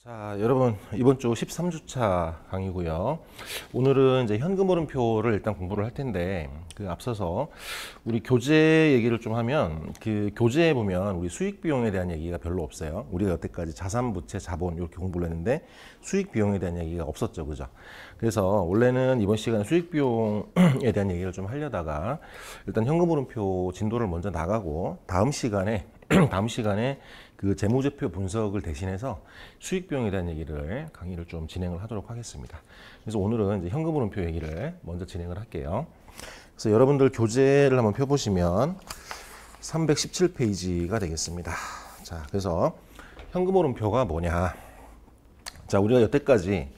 자, 여러분 이번 주 13주차 강의고요. 오늘은 이제 현금 흐름표를 일단 공부를 할 텐데 그 앞서서 우리 교재 얘기를 좀 하면 그 교재에 보면 우리 수익 비용에 대한 얘기가 별로 없어요. 우리가 여태까지 자산, 부채, 자본 이렇게 공부를 했는데 수익 비용에 대한 얘기가 없었죠, 그죠? 그래서 원래는 이번 시간에 수익 비용에 대한 얘기를 좀 하려다가 일단 현금 흐름표 진도를 먼저 나가고 다음 시간에 그 재무제표 분석을 대신해서 수익 비용에 대한 강의를 좀 진행을 하도록 하겠습니다. 그래서 오늘은 이제 현금 흐름표 얘기를 먼저 진행을 할게요. 그래서 여러분들 교재를 한번 펴보시면 317페이지가 되겠습니다. 자, 그래서 현금 흐름표가 뭐냐? 자, 우리가 여태까지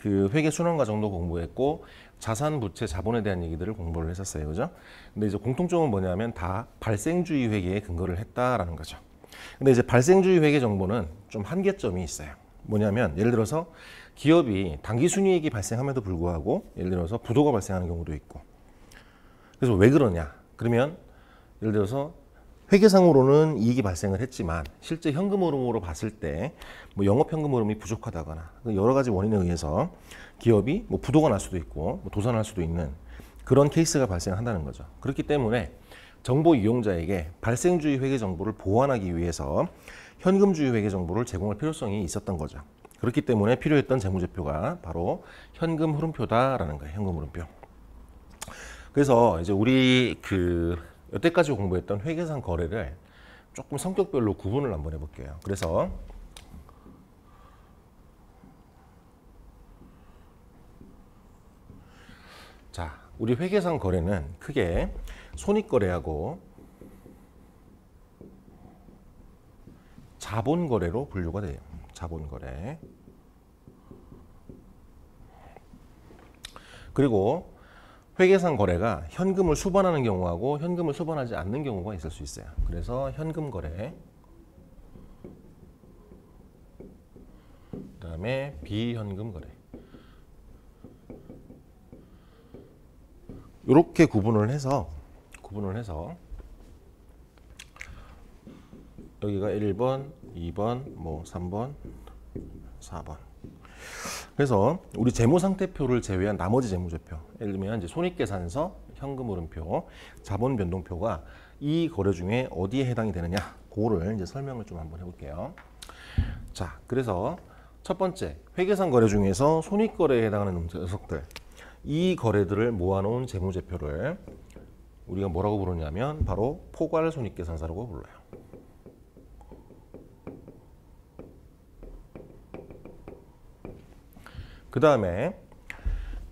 그 회계 순환과 정도 공부했고 자산, 부채, 자본에 대한 얘기들을 공부를 했었어요, 그죠? 근데 이제 공통점은 뭐냐면 다 발생주의 회계에 근거를 했다라는 거죠. 근데 이제 발생주의 회계 정보는 좀 한계점이 있어요. 뭐냐면 예를 들어서 기업이 당기 순이익이 발생함에도 불구하고 예를 들어서 부도가 발생하는 경우도 있고. 그래서 왜 그러냐? 그러면 예를 들어서 회계상으로는 이익이 발생을 했지만 실제 현금 흐름으로 봤을 때 뭐 영업 현금 흐름이 부족하다거나 여러 가지 원인에 의해서 기업이 뭐 부도가 날 수도 있고 뭐 도산할 수도 있는 그런 케이스가 발생한다는 거죠. 그렇기 때문에 정보 이용자에게 발생주의 회계 정보를 보완하기 위해서 현금주의 회계 정보를 제공할 필요성이 있었던 거죠. 그렇기 때문에 필요했던 재무제표가 바로 현금 흐름표다라는 거예요. 현금 흐름표. 그래서 이제 우리 그 여태까지 공부했던 회계상 거래를 조금 성격별로 구분을 한번 해볼게요. 그래서 자, 우리 회계상 거래는 크게 손익거래하고 자본거래로 분류가 돼요. 자본거래. 그리고 회계상 거래가 현금을 수반하는 경우하고 현금을 수반하지 않는 경우가 있을 수 있어요. 그래서 현금거래, 그 다음에 비현금거래. 이렇게 구분을 해서 여기가 1번, 2번, 뭐 3번, 4번. 그래서 우리 재무상태표를 제외한 나머지 재무제표, 예를 들면 이제 손익계산서, 현금흐름표, 자본변동표가 이 거래 중에 어디에 해당이 되느냐, 그거를 이제 설명을 좀 한번 해볼게요. 자, 그래서 첫 번째 회계상 거래 중에서 손익거래에 해당하는 녀석들, 이 거래들을 모아놓은 재무제표를 우리가 뭐라고 부르냐면 바로 포괄손익계산서라고 불러요. 그 다음에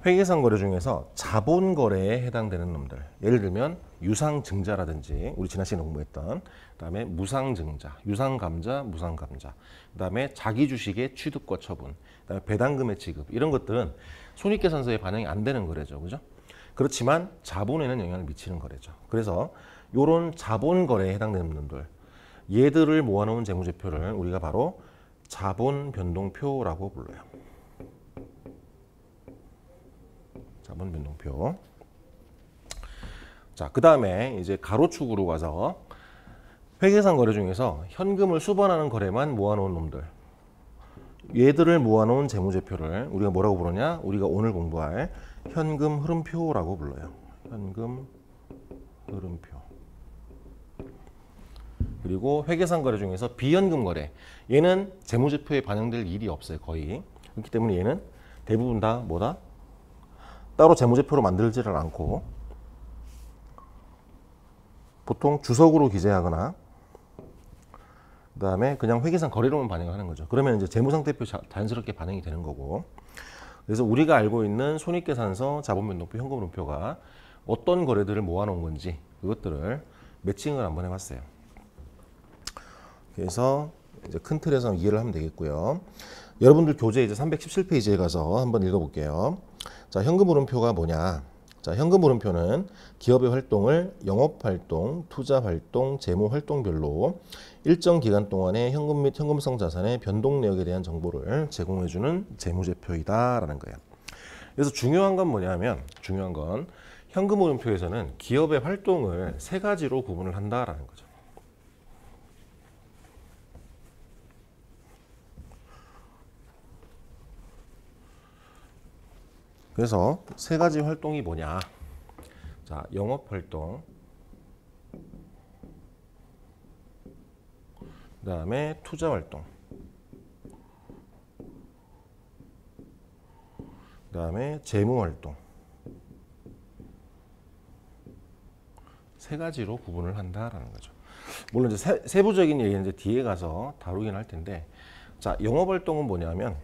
회계상 거래 중에서 자본 거래에 해당되는 놈들, 예를 들면 유상증자라든지 우리 지난 시간에 공부했던, 그 다음에 무상증자, 유상감자, 무상감자, 그 다음에 자기주식의 취득과 처분, 그 다음에 배당금의 지급, 이런 것들은 손익계산서에 반영이 안 되는 거래죠, 그죠? 그렇지만 자본에는 영향을 미치는 거래죠. 그래서 이런 자본 거래에 해당되는 놈들, 얘들을 모아놓은 재무제표를 우리가 바로 자본변동표라고 불러요. 자본변동표. 자, 그 다음에 이제 가로축으로 가서 회계상 거래 중에서 현금을 수반하는 거래만 모아놓은 놈들, 얘들을 모아놓은 재무제표를 우리가 뭐라고 부르냐? 우리가 오늘 공부할 현금 흐름표라고 불러요. 현금 흐름표. 그리고 회계상 거래 중에서 비현금 거래, 얘는 재무제표에 반영될 일이 없어요, 거의. 그렇기 때문에 얘는 대부분 다 뭐다? 따로 재무제표로 만들지를 않고 보통 주석으로 기재하거나 그 다음에 그냥 회계상 거래로만 반영하는 거죠. 그러면 이제 재무상태표 자연스럽게 반영이 되는 거고. 그래서 우리가 알고 있는 손익계산서, 자본변동표, 현금흐름표가 어떤 거래들을 모아놓은 건지 그것들을 매칭을 한번 해봤어요. 그래서 이제 큰 틀에서 이해를 하면 되겠고요. 여러분들 교재 이제 317페이지에 가서 한번 읽어볼게요. 자, 현금흐름표가 뭐냐? 자, 현금흐름표는 기업의 활동을 영업활동, 투자활동, 재무활동별로 일정 기간 동안의 현금 및 현금성 자산의 변동 내역에 대한 정보를 제공해주는 재무제표이다라는 거예요. 그래서 중요한 건 뭐냐면, 중요한 건 현금흐름표에서는 기업의 활동을 세 가지로 구분을 한다라는 거죠. 그래서 세 가지 활동이 뭐냐? 자, 영업 활동, 그다음에 투자 활동, 그다음에 재무 활동. 세 가지로 구분을 한다라는 거죠. 물론 이제 세부적인 얘기는 이제 뒤에 가서 다루긴 할 텐데, 자, 영업 활동은 뭐냐면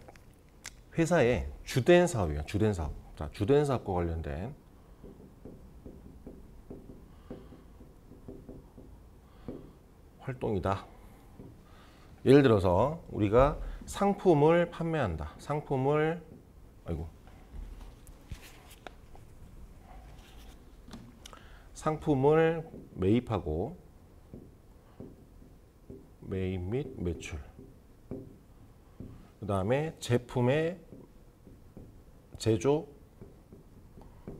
회사의 주된 사업이에요. 주된 사업. 자, 주된 사업과 관련된 활동이다. 예를 들어서 우리가 상품을 판매한다. 상품을 매입하고 매입 및 매출. 그 다음에 제품의 제조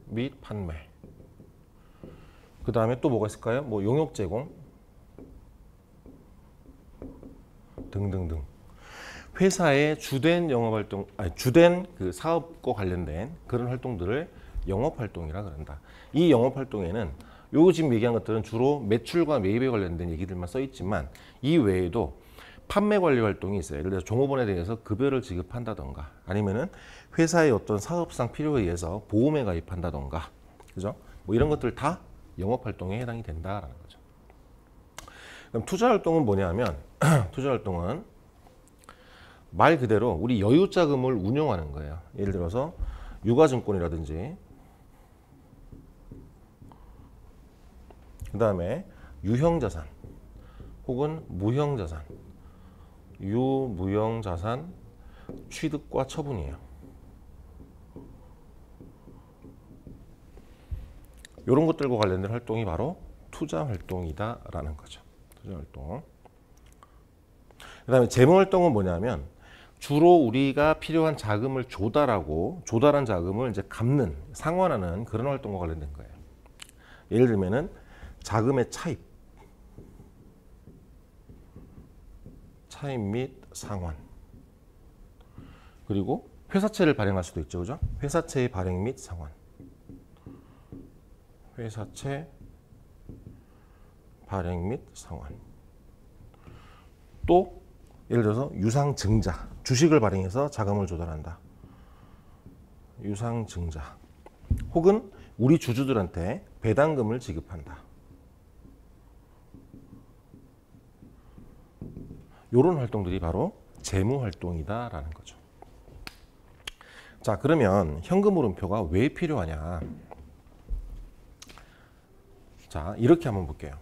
및 판매. 그 다음에 또 뭐가 있을까요? 뭐 용역 제공 등등등. 회사의 주된 영업 활동, 주된 그 사업과 관련된 그런 활동들을 영업 활동이라 그런다. 이 영업 활동에는 요 지금 얘기한 것들은 주로 매출과 매입에 관련된 얘기들만 써 있지만 이 외에도 판매 관리 활동이 있어요. 예를 들어 종업원에 대해서 급여를 지급한다던가 아니면은 회사의 어떤 사업상 필요에 의해서 보험에 가입한다던가, 그죠? 뭐 이런 것들 다 영업 활동에 해당이 된다라는 거죠. 그럼 투자 활동은 뭐냐면 투자 활동은 말 그대로 우리 여유 자금을 운용하는 거예요. 예를 들어서 유가증권이라든지 그 다음에 유형자산 혹은 무형자산, 유무형자산 취득과 처분이에요. 이런 것들과 관련된 활동이 바로 투자 활동이다라는 거죠. 투자 활동. 그 다음에 재무 활동은 뭐냐면 주로 우리가 필요한 자금을 조달한 자금을 이제 갚는, 상환하는 그런 활동과 관련된 거예요. 예를 들면은 자금의 차입 및 상환, 그리고 회사채를 발행할 수도 있죠, 그죠? 회사채의 발행 및 상환, 회사채 발행 및 상환. 또 예를 들어서 유상증자, 주식을 발행해서 자금을 조달한다. 유상증자. 혹은 우리 주주들한테 배당금을 지급한다. 이런 활동들이 바로 재무 활동이다라는 거죠. 자, 그러면 현금 흐름표가 왜 필요하냐? 자, 이렇게 한번 볼게요.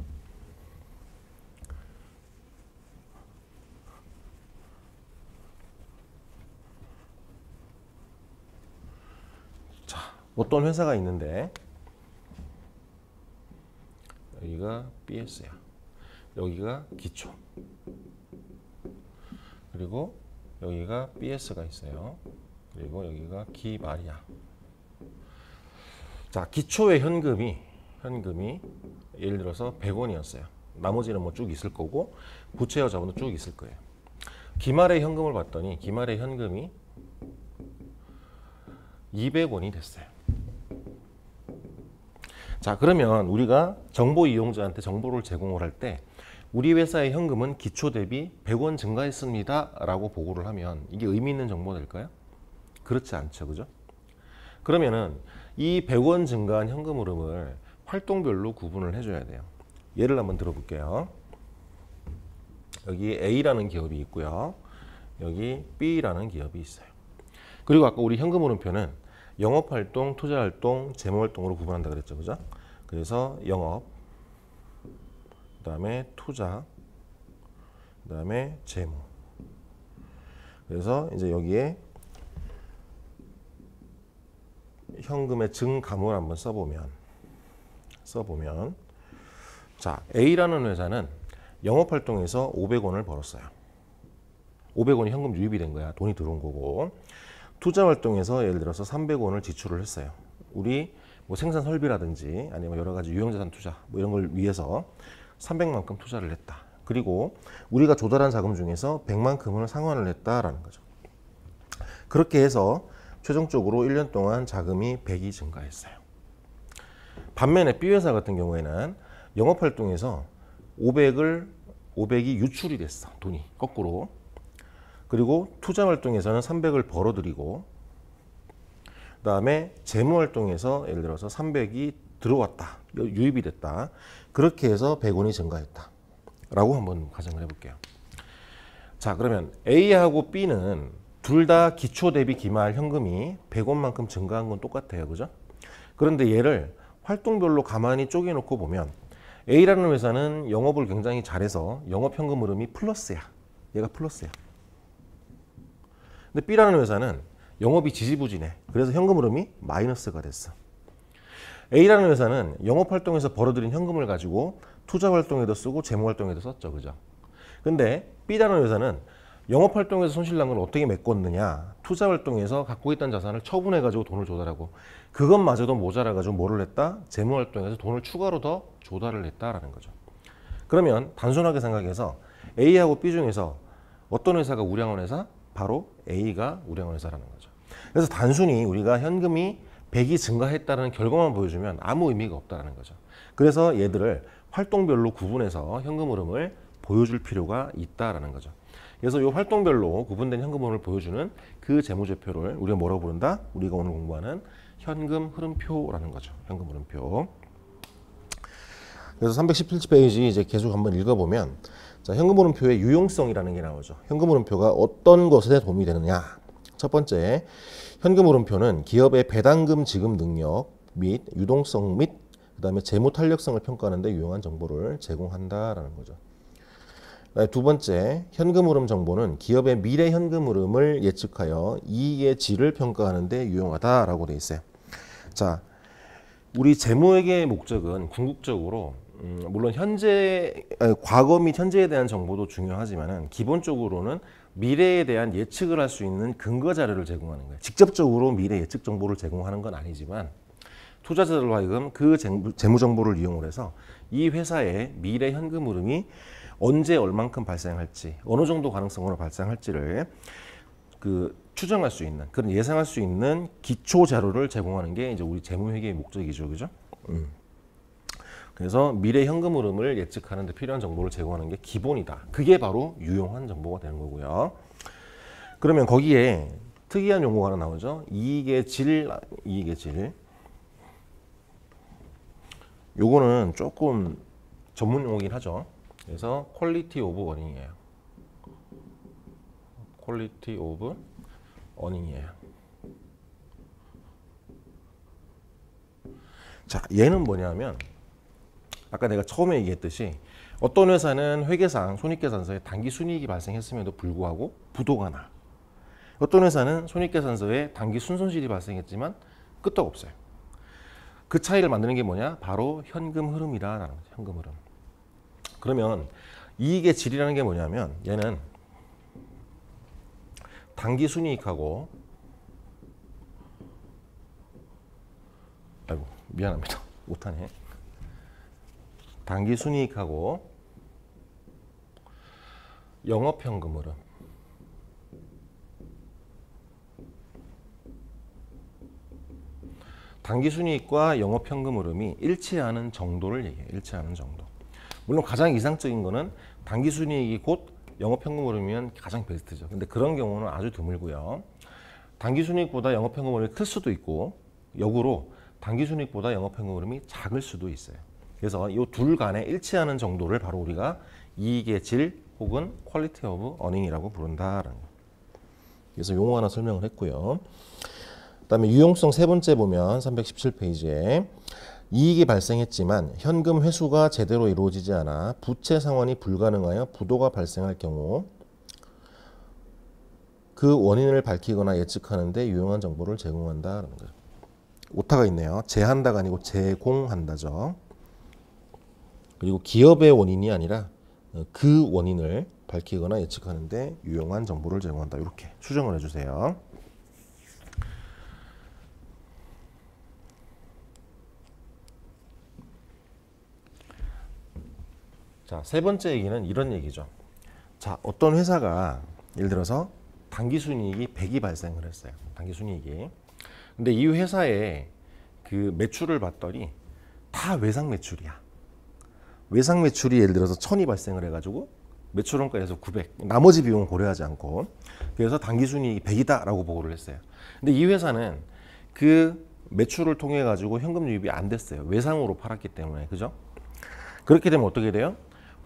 자, 어떤 회사가 있는데 여기가 BS야. 여기가 기초. 그리고 여기가 BS가 있어요. 그리고 여기가 기말이야. 자, 기초의 현금이 예를 들어서 100원이었어요. 나머지는 뭐 쭉 있을 거고 부채와 자본도 쭉 있을 거예요. 기말의 현금을 봤더니 기말의 현금이 200원이 됐어요. 자, 그러면 우리가 정보 이용자한테 정보를 제공을 할 때 우리 회사의 현금은 기초 대비 100원 증가했습니다 라고 보고를 하면 이게 의미 있는 정보가 될까요? 그렇지 않죠, 그죠? 그러면은 이 100원 증가한 현금 흐름을 활동별로 구분을 해줘야 돼요. 예를 한번 들어볼게요. 여기 A라는 기업이 있고요. 여기 B라는 기업이 있어요. 그리고 아까 우리 현금 흐름표는 영업활동, 투자활동, 재무활동으로 구분한다 그랬죠, 그죠? 그래서 영업, 그 다음에 투자, 그 다음에 재무. 그래서 이제 여기에 현금의 증감을 한번 써보면 자, A라는 회사는 영업활동에서 500원을 벌었어요. 500원이 현금 유입이 된 거야. 돈이 들어온 거고. 투자활동에서 예를 들어서 300원을 지출을 했어요. 우리 뭐 생산 설비라든지 아니면 여러 가지 유형자산 투자 뭐 이런 걸 위해서 300만큼 투자를 했다. 그리고 우리가 조달한 자금 중에서 100만큼을 상환을 했다라는 거죠. 그렇게 해서 최종적으로 1년 동안 자금이 100이 증가했어요. 반면에 B회사 같은 경우에는 영업활동에서 500이 유출이 됐어. 돈이 거꾸로. 그리고 투자활동에서는 300을 벌어들이고, 그 다음에 재무활동에서 예를 들어서 300이 들어왔다. 유입이 됐다. 그렇게 해서 100원이 증가했다. 라고 한번 가정을 해볼게요. 자, 그러면 A하고 B는 둘 다 기초 대비 기말 현금이 100원만큼 증가한 건 똑같아요. 그죠? 그런데 얘를 활동별로 가만히 쪼개놓고 보면 A라는 회사는 영업을 굉장히 잘해서 영업 현금 흐름이 플러스야. 얘가 플러스야. 근데 B라는 회사는 영업이 지지부진해. 그래서 현금 흐름이 마이너스가 됐어. A라는 회사는 영업 활동에서 벌어들인 현금을 가지고 투자 활동에도 쓰고 재무 활동에도 썼죠. 그죠? 근데 B라는 회사는 영업 활동에서 손실난 걸 어떻게 메꿨느냐? 투자 활동에서 갖고 있던 자산을 처분해 가지고 돈을 조달하고, 그것마저도 모자라 가지고 뭐를 했다? 재무 활동에서 돈을 추가로 더 조달을 했다라는 거죠. 그러면 단순하게 생각해서 A하고 B 중에서 어떤 회사가 우량한 회사? 바로 A가 우량한 회사라는 거죠. 그래서 단순히 우리가 현금이 100이 증가했다는 결과만 보여주면 아무 의미가 없다는 거죠. 그래서 얘들을 활동별로 구분해서 현금 흐름을 보여줄 필요가 있다라는 거죠. 그래서 이 활동별로 구분된 현금 흐름을 보여주는 그 재무제표를 우리가 뭐라고 부른다? 우리가 오늘 공부하는 현금 흐름표라는 거죠. 현금 흐름표. 그래서 317페이지 이제 계속 한번 읽어보면, 자, 현금 흐름표의 유용성이라는 게 나오죠. 현금 흐름표가 어떤 것에 도움이 되느냐? 첫 번째, 현금 흐름표는 기업의 배당금 지급 능력 및 유동성 및 그다음에 재무 탄력성을 평가하는 데 유용한 정보를 제공한다라는 거죠. 두 번째, 현금 흐름 정보는 기업의 미래 현금 흐름을 예측하여 이익의 질을 평가하는 데 유용하다라고 돼 있어요. 자, 우리 재무회계의 목적은 궁극적으로 물론 과거 및 현재에 대한 정보도 중요하지만은 기본적으로는 미래에 대한 예측을 할 수 있는 근거 자료를 제공하는 거예요. 직접적으로 미래 예측 정보를 제공하는 건 아니지만 투자자들로 하여금 그 재무 정보를 이용을 해서 이 회사의 미래 현금 흐름이 언제 얼만큼 발생할지, 어느 정도 가능성으로 발생할지를 추정할 수 있는, 그런 예상할 수 있는 기초 자료를 제공하는 게 이제 우리 재무회계의 목적이죠, 그죠? 그래서 미래 현금 흐름을 예측하는 데 필요한 정보를 제공하는 게 기본이다. 그게 바로 유용한 정보가 되는 거고요. 그러면 거기에 특이한 용어가 하나 나오죠. 이익의 질. 요거는 조금 전문 용어긴 하죠. 그래서 퀄리티 오브 어닝이에요. 퀄리티 오브 어닝이에요. 자, 얘는 뭐냐면 아까 내가 처음에 얘기했듯이 어떤 회사는 회계상 손익계산서에 단기 순이익이 발생했음에도 불구하고 부도가 나. 어떤 회사는 손익계산서에 단기 순손실이 발생했지만 끄떡없어요. 그 차이를 만드는 게 뭐냐? 바로 현금 흐름이라는 거죠. 현금 흐름. 그러면 이익의 질이라는 게 뭐냐면 얘는 단기 순이익하고, 아이고 미안합니다. 못하네. 단기 순이익하고 영업 현금 흐름. 단기 순이익과 영업 현금 흐름이 일치하는 정도를 얘기해요. 일치하는 정도. 물론 가장 이상적인 거는 단기 순이익이 곧 영업 현금 흐름이면 가장 베스트죠. 근데 그런 경우는 아주 드물고요. 단기 순이익보다 영업 현금 흐름이 클 수도 있고, 역으로 단기 순이익보다 영업 현금 흐름이 작을 수도 있어요. 그래서 이 둘 간에 일치하는 정도를 바로 우리가 이익의 질 혹은 퀄리티 오브 어닝이라고 부른다라는 거예요. 그래서 용어 하나 설명을 했고요. 그다음에 유용성 세 번째 보면 317페이지에 이익이 발생했지만 현금 회수가 제대로 이루어지지 않아 부채 상환이 불가능하여 부도가 발생할 경우 그 원인을 밝히거나 예측하는 데 유용한 정보를 제공한다라는 거죠. 오타가 있네요. 제한다가 아니고 제공한다죠. 그리고 기업의 원인이 아니라 그 원인을 밝히거나 예측하는 데 유용한 정보를 제공한다. 이렇게 수정을 해주세요. 자, 세 번째 얘기는 이런 얘기죠. 자, 어떤 회사가 예를 들어서 당기순이익이 100이 발생을 했어요. 당기순이익이. 근데 이 회사의 그 매출을 봤더니 다 외상 매출이야. 외상 매출이 예를 들어서 1000이 발생을 해가지고 매출 원가에서 900, 나머지 비용은 고려하지 않고, 그래서 당기순이익이 100이다라고 보고를 했어요. 근데 이 회사는 그 매출을 통해 가지고 현금 유입이 안 됐어요. 외상으로 팔았기 때문에. 그죠? 그렇게 되면 어떻게 돼요?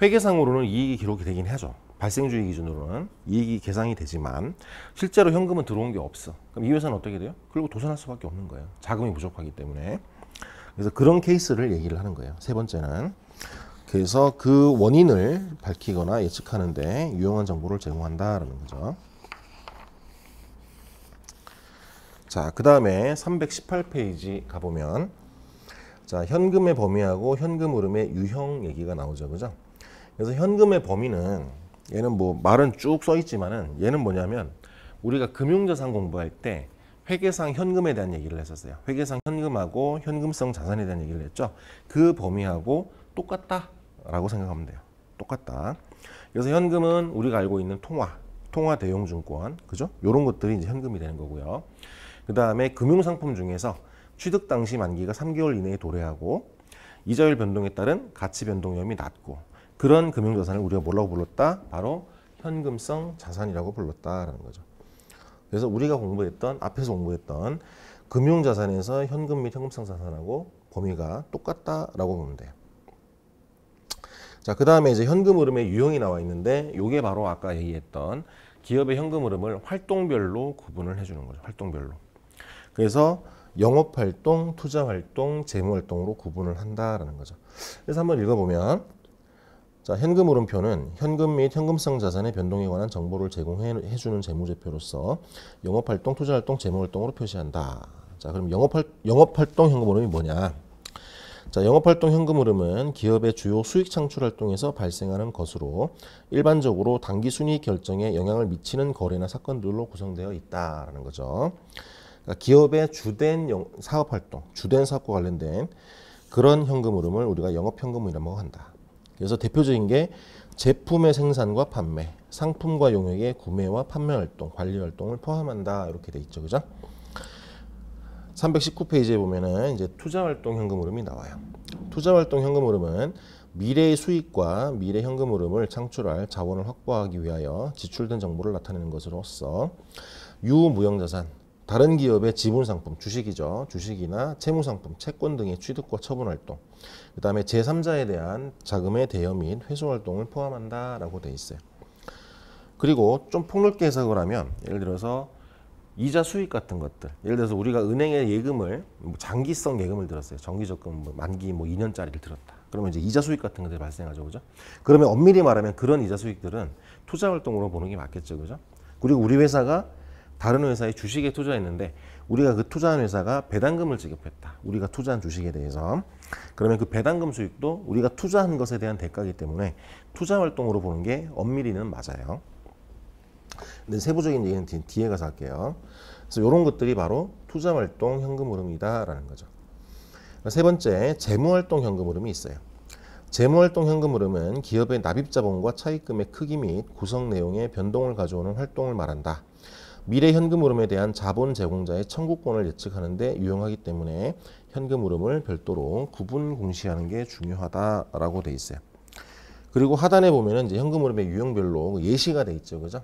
회계상으로는 이익이 기록이 되긴 하죠. 발생주의 기준으로는 이익이 계산이 되지만 실제로 현금은 들어온 게 없어. 그럼 이 회사는 어떻게 돼요? 그리고 도산할 수밖에 없는 거예요. 자금이 부족하기 때문에. 그래서 그런 케이스를 얘기를 하는 거예요. 세 번째는. 그래서 그 원인을 밝히거나 예측하는데 유용한 정보를 제공한다라는 거죠. 자, 그 다음에 318페이지 가보면, 자, 현금의 범위하고 현금 흐름의 유형 얘기가 나오죠. 그죠? 그래서 현금의 범위는, 얘는 뭐 말은 쭉 써 있지만은 얘는 뭐냐면, 우리가 금융자산 공부할 때 회계상 현금에 대한 얘기를 했었어요. 회계상 현금하고 현금성 자산에 대한 얘기를 했죠. 그 범위하고 똑같다라고 생각하면 돼요. 똑같다. 그래서 현금은 우리가 알고 있는 통화 대용증권, 그죠? 이런 것들이 이제 현금이 되는 거고요. 그 다음에 금융상품 중에서 취득 당시 만기가 3개월 이내에 도래하고 이자율 변동에 따른 가치 변동 위험이 낮고, 그런 금융자산을 우리가 뭐라고 불렀다? 바로 현금성 자산이라고 불렀다라는 거죠. 그래서 우리가 앞에서 공부했던 금융자산에서 현금 및 현금성 자산하고 범위가 똑같다라고 보면 돼요. 자, 그 다음에 이제 현금 흐름의 유형이 나와 있는데, 요게 바로 아까 얘기했던 기업의 현금 흐름을 활동별로 구분을 해주는 거죠. 활동별로. 그래서 영업활동, 투자활동, 재무활동으로 구분을 한다라는 거죠. 그래서 한번 읽어보면, 자, 현금 흐름표는 현금 및 현금성 자산의 변동에 관한 정보를 제공해주는 재무제표로서 영업활동, 투자활동, 재무활동으로 표시한다. 자, 그럼 영업활동 현금 흐름이 뭐냐? 자, 영업활동 현금 흐름은 기업의 주요 수익 창출 활동에서 발생하는 것으로 일반적으로 당기순이익 결정에 영향을 미치는 거래나 사건들로 구성되어 있다라는 거죠. 그러니까 기업의 주된 사업활동, 주된 사업과 관련된 그런 현금 흐름을 우리가 영업현금 흐름이라고 한다. 그래서 대표적인 게 제품의 생산과 판매, 상품과 용역의 구매와 판매 활동, 관리 활동을 포함한다. 이렇게 돼 있죠. 그죠? 319페이지에 보면은 이제 투자활동 현금 흐름이 나와요. 투자활동 현금 흐름은 미래의 수익과 미래 현금 흐름을 창출할 자원을 확보하기 위하여 지출된 정보를 나타내는 것으로서 유무형자산, 다른 기업의 지분상품, 주식이죠. 주식이나 채무상품, 채권 등의 취득과 처분 활동, 그 다음에 제3자에 대한 자금의 대여 및 회수 활동을 포함한다라고 돼 있어요. 그리고 좀 폭넓게 해석을 하면, 예를 들어서 이자 수익 같은 것들, 예를 들어서 우리가 은행에 예금을, 장기성 예금을 들었어요. 정기적금 만기 2년짜리를 들었다. 그러면 이제 이자 수익 같은 것들이 발생하죠. 그죠? 그러면 엄밀히 말하면 그런 이자 수익들은 투자 활동으로 보는 게 맞겠죠. 그죠? 그리고 우리 회사가 다른 회사의 주식에 투자했는데, 우리가 그 투자한 회사가 배당금을 지급했다. 우리가 투자한 주식에 대해서. 그러면 그 배당금 수익도 우리가 투자한 것에 대한 대가이기 때문에 투자 활동으로 보는 게 엄밀히는 맞아요. 근데 세부적인 얘기는 뒤에 가서 할게요. 그래서 이런 것들이 바로 투자활동 현금 흐름이다라는 거죠. 세 번째, 재무활동 현금 흐름이 있어요. 재무활동 현금 흐름은 기업의 납입자본과 차입금의 크기 및 구성 내용의 변동을 가져오는 활동을 말한다. 미래 현금 흐름에 대한 자본 제공자의 청구권을 예측하는 데 유용하기 때문에 현금 흐름을 별도로 구분 공시하는 게 중요하다라고 돼 있어요. 그리고 하단에 보면은 이제 현금 흐름의 유형별로 예시가 돼 있죠. 그죠?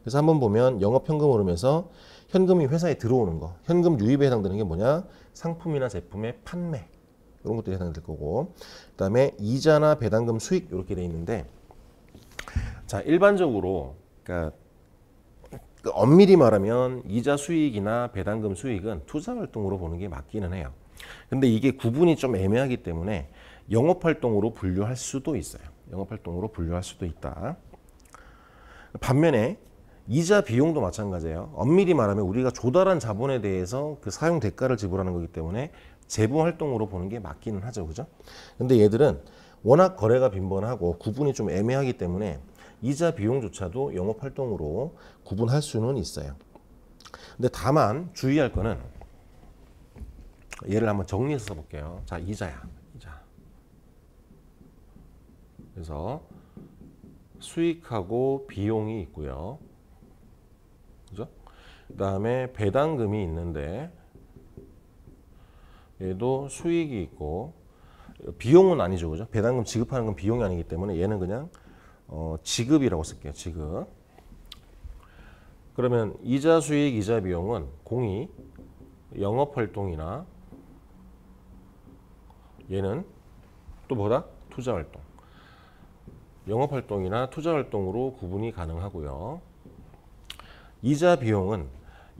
그래서 한번 보면 영업 현금 흐름에서 현금이 회사에 들어오는 거, 현금 유입에 해당되는 게 뭐냐? 상품이나 제품의 판매, 이런 것들이 해당될 거고, 그 다음에 이자나 배당금 수익 이렇게 돼 있는데, 자, 일반적으로 그러니까 엄밀히 말하면 이자 수익이나 배당금 수익은 투자 활동으로 보는 게 맞기는 해요. 근데 이게 구분이 좀 애매하기 때문에 영업 활동으로 분류할 수도 있어요. 영업 활동으로 분류할 수도 있다. 반면에 이자 비용도 마찬가지예요. 엄밀히 말하면 우리가 조달한 자본에 대해서 그 사용 대가를 지불하는 거기 때문에 재무 활동으로 보는 게 맞기는 하죠. 그죠? 근데 얘들은 워낙 거래가 빈번하고 구분이 좀 애매하기 때문에 이자 비용조차도 영업 활동으로 구분할 수는 있어요. 근데 다만 주의할 거는, 얘를 한번 정리해서 써볼게요. 자, 이자야. 이자. 그래서 수익하고 비용이 있고요. 그죠? 그다음에 배당금이 있는데 얘도 수익이 있고 비용은 아니죠, 그죠? 배당금 지급하는 건 비용이 아니기 때문에 얘는 그냥 지급이라고 쓸게요. 지급. 그러면 이자 수익, 이자 비용은 공이 영업활동이나 얘는 또 뭐다? 투자활동. 영업활동이나 투자활동으로 구분이 가능하고요. 이자 비용은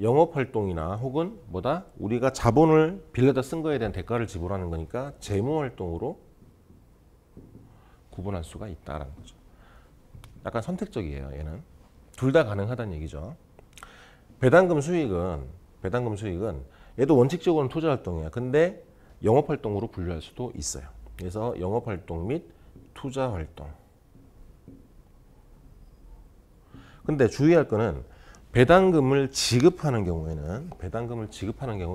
영업활동이나 혹은 뭐다? 우리가 자본을 빌려다 쓴 거에 대한 대가를 지불하는 거니까 재무활동으로 구분할 수가 있다라는 거죠. 약간 선택적이에요. 얘는 둘 다 가능하다는 얘기죠. 배당금 수익은 얘도 원칙적으로는 투자활동이야. 근데 영업활동으로 분류할 수도 있어요. 그래서 영업활동 및 투자활동. 근데 주의할 거는 배당금을 지급하는 경우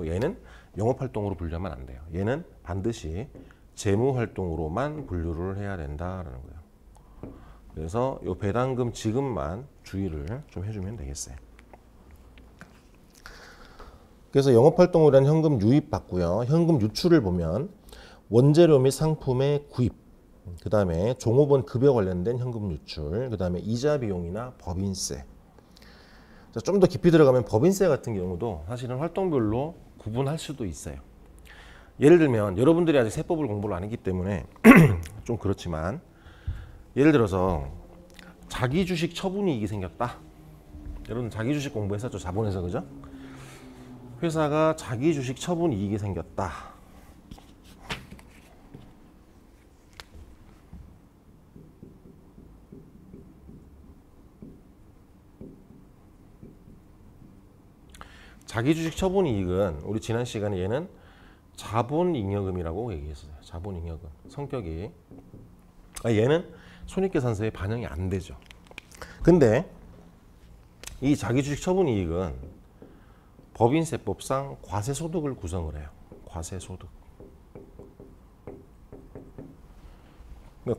얘는 영업활동으로 분류하면 안 돼요. 얘는 반드시 재무활동으로만 분류를 해야 된다라는 거예요. 그래서 이 배당금 지급만 주의를 좀 해주면 되겠어요. 그래서 영업활동으로 한 현금 유입 받고요. 현금 유출을 보면 원재료 및 상품의 구입, 그 다음에 종업원 급여 관련된 현금 유출, 그 다음에 이자 비용이나 법인세. 좀 더 깊이 들어가면 법인세 같은 경우도 사실은 활동별로 구분할 수도 있어요. 예를 들면 여러분들이 아직 세법을 공부를 안 했기 때문에 좀 그렇지만 예를 들어서 자기 주식 처분이익이 생겼다. 여러분 자기 주식 공부했었죠? 자본에서, 그죠? 회사가 자기 주식 처분 이익이 생겼다. 자기 주식 처분 이익은 우리 지난 시간에 얘는 자본잉여금이라고 얘기했어요. 자본잉여금. 성격이. 얘는 손익계산서에 반영이 안 되죠. 근데 이 자기 주식 처분 이익은 법인세법상 과세소득을 구성을 해요. 과세소득.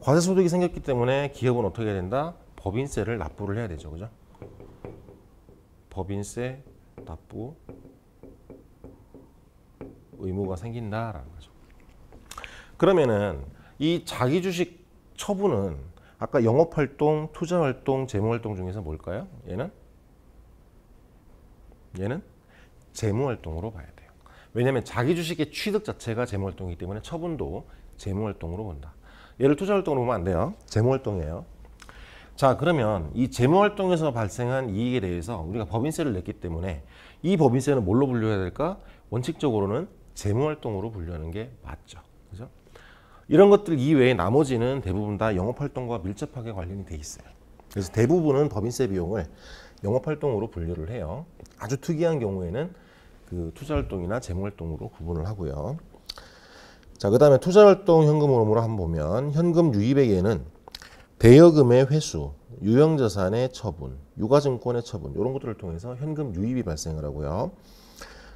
과세소득이 생겼기 때문에 기업은 어떻게 해야 된다? 법인세를 납부를 해야 되죠. 그죠? 법인세 납부 의무가 생긴다라는 거죠. 그러면은 이 자기주식 처분은 아까 영업활동, 투자활동, 재무활동 중에서 뭘까요? 얘는 재무활동으로 봐야 돼요. 왜냐하면 자기주식의 취득 자체가 재무활동이기 때문에 처분도 재무활동으로 본다. 얘를 투자활동으로 보면 안 돼요. 재무활동이에요. 자, 그러면 이 재무활동에서 발생한 이익에 대해서 우리가 법인세를 냈기 때문에 이 법인세는 뭘로 분류해야 될까? 원칙적으로는 재무활동으로 분류하는 게 맞죠. 그죠? 이런 것들 이외에 나머지는 대부분 다 영업활동과 밀접하게 관련이 돼 있어요. 그래서 대부분은 법인세 비용을 영업활동으로 분류를 해요. 아주 특이한 경우에는 그 투자활동이나 재무활동으로 구분을 하고요. 자, 그 다음에 투자활동 현금 흐름으로 한번 보면 현금 유입액에는 대여금의 회수, 유형자산의 처분, 유가증권의 처분 이런 것들을 통해서 현금 유입이 발생을 하고요.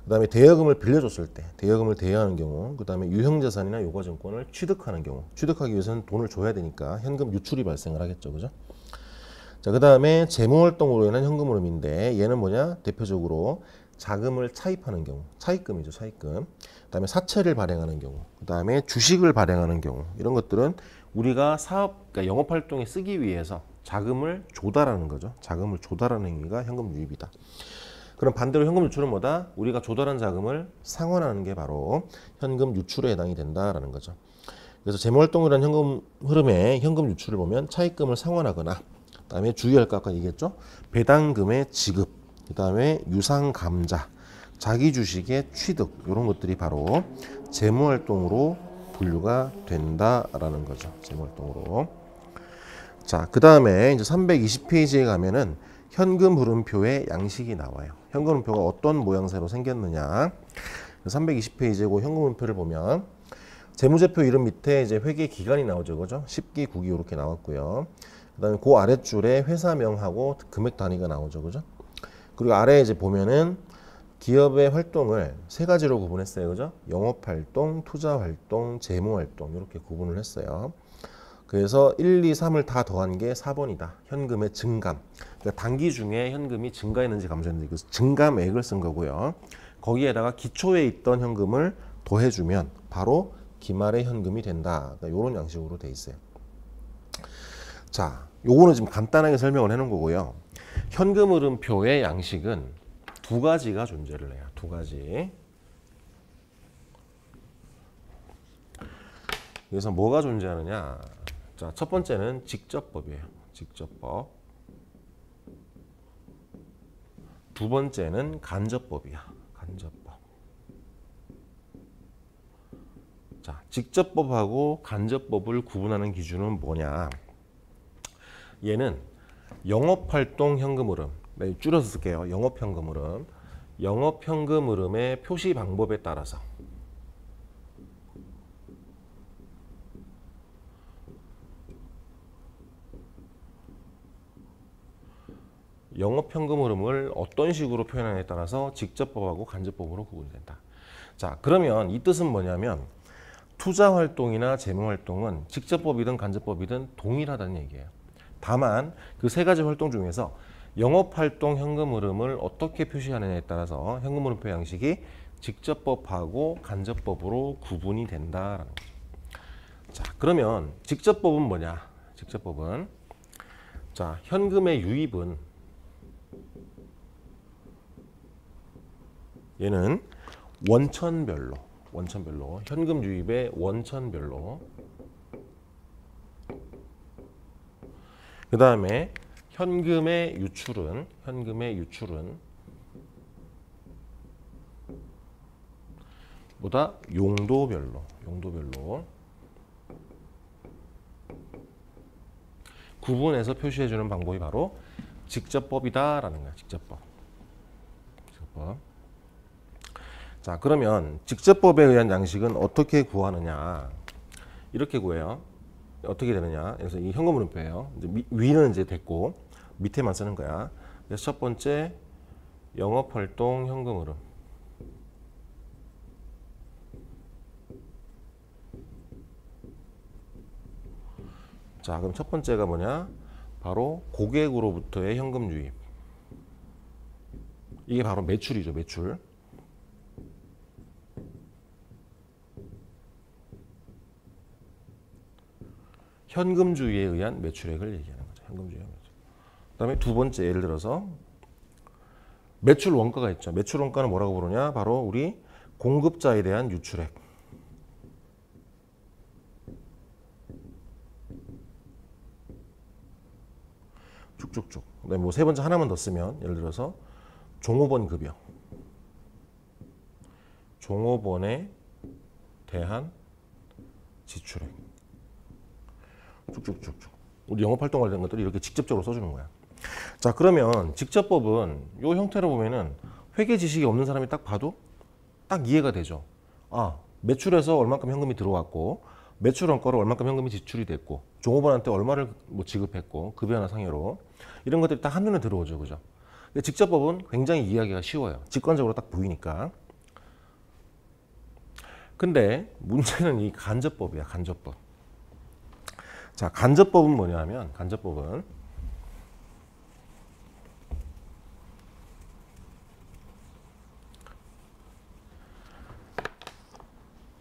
그 다음에 대여금을 빌려줬을 때 대여금을 대여하는 경우, 그 다음에 유형자산이나 유가증권을 취득하는 경우, 취득하기 위해서는 돈을 줘야 되니까 현금 유출이 발생을 하겠죠. 그죠? 자, 그 다음에 재무활동으로 인한 현금 흐름인데 얘는 뭐냐? 대표적으로 자금을 차입하는 경우, 차입금이죠. 차입금. 그 다음에 사채를 발행하는 경우, 그 다음에 주식을 발행하는 경우 이런 것들은 우리가 그러니까 영업활동에 쓰기 위해서 자금을 조달하는 거죠. 자금을 조달하는 행위가 현금 유입이다. 그럼 반대로 현금 유출은 뭐다? 우리가 조달한 자금을 상환하는 게 바로 현금 유출에 해당이 된다라는 거죠. 그래서 재무활동이라는 현금 흐름의 현금 유출을 보면 차입금을 상환하거나, 그다음에 주의할 거 아까 얘기했죠. 배당금의 지급, 그다음에 유상감자, 자기 주식의 취득 이런 것들이 바로 재무활동으로 분류가 된다라는 거죠. 재무활동으로. 자, 그 다음에 이제 320페이지에 가면은 현금 흐름표의 양식이 나와요. 현금 흐름표가 어떤 모양새로 생겼느냐. 320페이지에 그 현금 흐름표를 보면 재무제표 이름 밑에 이제 회계 기간이 나오죠. 그죠? 10기, 9기 이렇게 나왔고요. 그 다음에 그 아래줄에 회사명하고 금액 단위가 나오죠. 그죠? 그리고 아래에 이제 보면은 기업의 활동을 세 가지로 구분했어요. 그죠? 영업활동, 투자활동, 재무활동 이렇게 구분을 했어요. 그래서 1, 2, 3을 다 더한 게 4번이다. 현금의 증감. 그러니까 단기 중에 현금이 증가했는지 감소했는지 그 증감액을 쓴 거고요. 거기에다가 기초에 있던 현금을 더해주면 바로 기말의 현금이 된다. 그러니까 이런 양식으로 돼 있어요. 자, 요거는 지금 간단하게 설명을 해놓은 거고요. 현금 흐름표의 양식은 두 가지가 존재를 해요. 두 가지. 그래서 뭐가 존재하느냐? 자, 첫 번째는 직접법이에요. 직접법. 두 번째는 간접법이야. 간접법. 자, 직접법하고 간접법을 구분하는 기준은 뭐냐? 얘는 영업활동 현금 흐름. 네, 줄여서 쓸게요. 영업현금 흐름. 영업현금 흐름의 표시 방법에 따라서 영업현금 흐름을 어떤 식으로 표현하느냐에 따라서 직접법하고 간접법으로 구분이 된다. 자, 그러면 이 뜻은 뭐냐면 투자활동이나 재무활동은 직접법이든 간접법이든 동일하다는 얘기예요. 다만 그 세 가지 활동 중에서 영업활동 현금 흐름을 어떻게 표시하느냐에 따라서 현금 흐름표 양식이 직접법하고 간접법으로 구분이 된다라는 거죠. 자, 그러면 직접법은 뭐냐? 직접법은 자, 현금의 유입은 얘는 원천별로 현금 유입의 원천별로 그 다음에 현금의 유출은 보다 용도별로 구분해서 표시해주는 방법이 바로 직접법이다라는 거야. 직접법. 자, 그러면 직접법에 의한 양식은 어떻게 구하느냐? 이렇게 구해요. 어떻게 되느냐? 그래서 이 현금 흐름표예요. 이제 위는 이제 됐고 밑에만 쓰는 거야. 그래서 첫 번째 영업활동 현금 흐름. 자, 그럼 첫 번째가 뭐냐? 바로 고객으로부터의 현금 유입. 이게 바로 매출이죠, 매출. 현금주의에 의한 매출액을 얘기하는 거죠. 현금주의 매출. 그다음에 두 번째 예를 들어서 매출 원가가 있죠. 매출 원가는 뭐라고 부르냐? 바로 우리 공급자에 대한 유출액. 쭉쭉쭉. 그다음에 뭐 세 번째 하나만 더 쓰면 예를 들어서 종업원 급여. 종업원에 대한 지출액. 쭉쭉쭉쭉. 우리 영업활동 관련된 것들을 이렇게 직접적으로 써주는 거야. 자, 그러면 직접법은 이 형태로 보면은 회계 지식이 없는 사람이 딱 봐도 딱 이해가 되죠. 아, 매출에서 얼만큼 현금이 들어왔고 매출 원가로 얼만큼 현금이 지출이 됐고 종업원한테 얼마를 뭐 지급했고 급여나 상여로 이런 것들이 딱 한눈에 들어오죠. 그죠? 근데 직접법은 굉장히 이해하기가 쉬워요. 직관적으로 딱 보이니까. 근데 문제는 이 간접법이야. 간접법. 자, 간접법은 뭐냐 하면 간접법은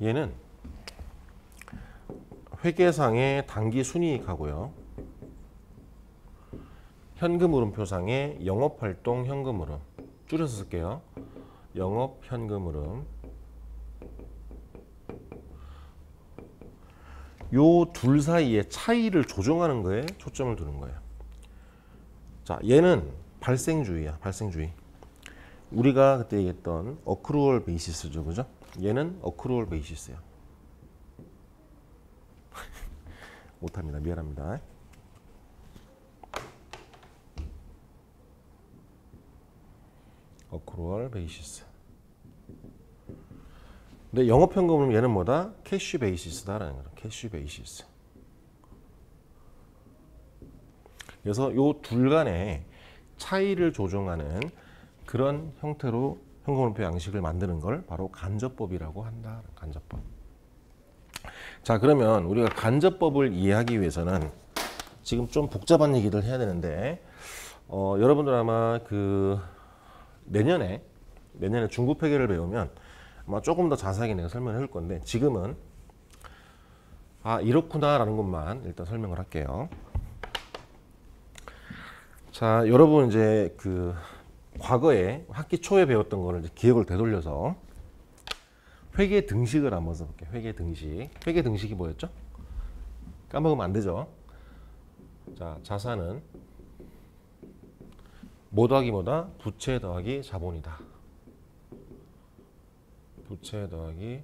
얘는 회계상의 단기 순이익하고요. 현금 흐름표상의 영업활동 현금 흐름. 줄여서 쓸게요. 영업 현금 흐름. 요 둘 사이의 차이를 조정하는 거에 초점을 두는 거예요. 자, 얘는 발생주의야. 발생주의. 우리가 그때 얘기했던 어크루얼 베이시스죠. 그죠? 얘는 어크루얼 베이시스예요. 못합니다. 미안합니다. 어크루얼 베이시스. 근데 영업현금은 얘는 뭐다? 캐시 베이시스다라는 거예요. 캐시 베이시스. 그래서 요 둘 간의 차이를 조정하는 그런 형태로 현금흐름표 양식을 만드는 걸 바로 간접법이라고 한다. 간접법. 자, 그러면 우리가 간접법을 이해하기 위해서는 지금 좀 복잡한 얘기를 해야 되는데, 여러분들 아마 그 내년에 중급회계를 배우면 아마 조금 더 자세하게 내가 설명을 해줄 건데, 지금은 이렇구나라는 것만 일단 설명을 할게요. 자, 여러분 이제 그 과거에 학기 초에 배웠던 거를 이제 기억을 되돌려서 회계 등식을 한번 써볼게요. 회계 등식. 회계 등식이 뭐였죠? 까먹으면 안 되죠. 자, 자산은 뭐 더하기 뭐다? 부채 더하기 자본이다. 부채 더하기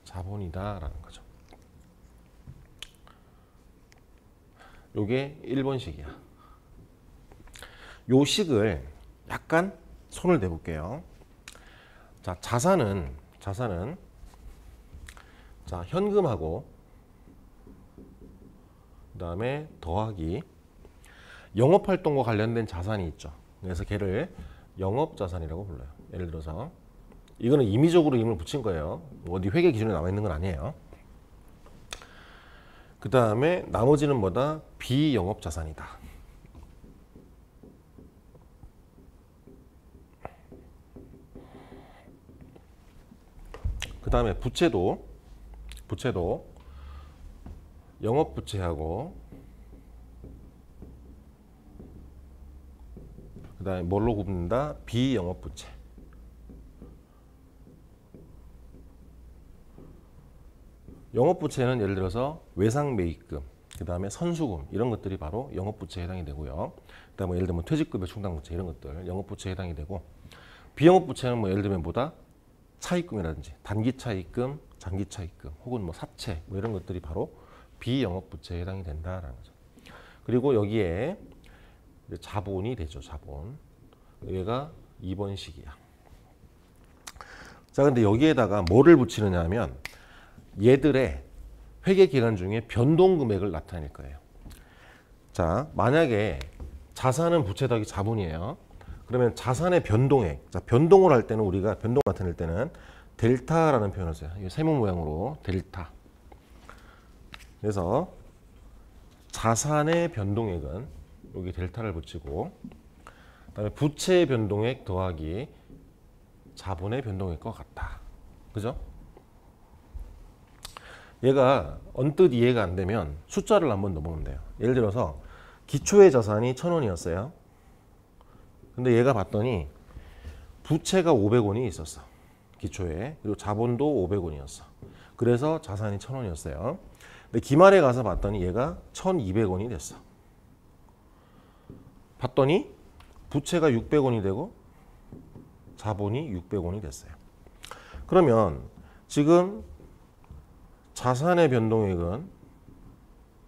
자본이다라는 거죠. 요게 1번식이야. 요 식을 약간 손을 대볼게요. 자, 자산은 자, 현금하고 그다음에 더하기 영업활동과 관련된 자산이 있죠. 그래서 걔를 영업자산이라고 불러요. 예를 들어서 이거는 임의적으로 이름을 붙인 거예요. 어디 회계 기준에 나와 있는 건 아니에요. 그 다음에 나머지는 뭐다? 비영업자산이다. 그 다음에 부채도 영업부채하고 그 다음에 뭘로 굽는다? 비영업부채. 영업부채는 예를 들어서 외상매입금, 그 다음에 선수금 이런 것들이 바로 영업부채에 해당이 되고요. 그 다음에 예를 들면 퇴직급여 충당부채 이런 것들 영업부채에 해당이 되고, 비영업부채는 뭐 예를 들면 뭐다? 차입금이라든지 단기차입금, 장기차입금 혹은 뭐 사채 뭐 이런 것들이 바로 비영업부채에 해당이 된다라는 거죠. 그리고 여기에 자본이 되죠. 자본. 얘가 2번식이야. 자, 근데 여기에다가 뭐를 붙이느냐 하면 얘들의 회계 기간 중에 변동 금액을 나타낼 거예요. 자, 만약에 자산은 부채 더하기 자본이에요. 그러면 자산의 변동액, 자, 변동을 할 때는 우리가 변동을 나타낼 때는 델타라는 표현을 써요. 이 세모 모양으로 델타. 그래서 자산의 변동액은 여기 델타를 붙이고, 그다음에 부채의 변동액 더하기 자본의 변동액과 같다. 그죠? 얘가 언뜻 이해가 안 되면 숫자를 한번 넣어보면 돼요. 예를 들어서 기초의 자산이 1,000원이었어요. 근데 얘가 봤더니 부채가 500원이 있었어. 기초에. 그리고 자본도 500원이었어. 그래서 자산이 1,000원이었어요. 근데 기말에 가서 봤더니 얘가 1,200원이 됐어. 봤더니 부채가 600원이 되고 자본이 600원이 됐어요. 그러면 지금 자산의 변동액은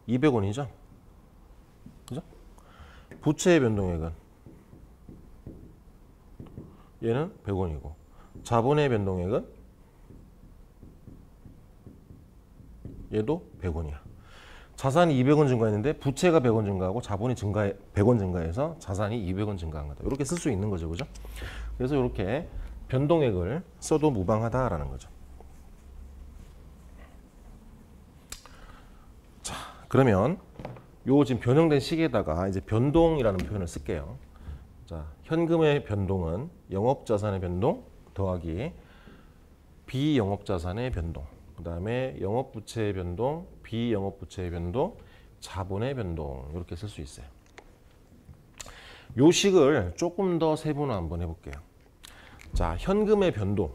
200원이죠. 그죠? 부채의 변동액은 얘는 100원이고 자본의 변동액은 얘도 100원이야. 자산이 200원 증가했는데 부채가 100원 증가하고 자본이 100원 증가해서 자산이 200원 증가한 거다. 이렇게 쓸 수 있는 거죠. 그죠? 그래서 이렇게 변동액을 써도 무방하다라는 거죠. 자, 그러면 요 지금 변형된 식에다가 이제 변동이라는 표현을 쓸게요. 자, 현금의 변동은 영업자산의 변동 더하기 비영업자산의 변동, 그 다음에 영업부채의 변동, 비영업부채의 변동, 자본의 변동 이렇게 쓸 수 있어요. 요 식을 조금 더 세분화 한번 해볼게요. 자, 현금의 변동.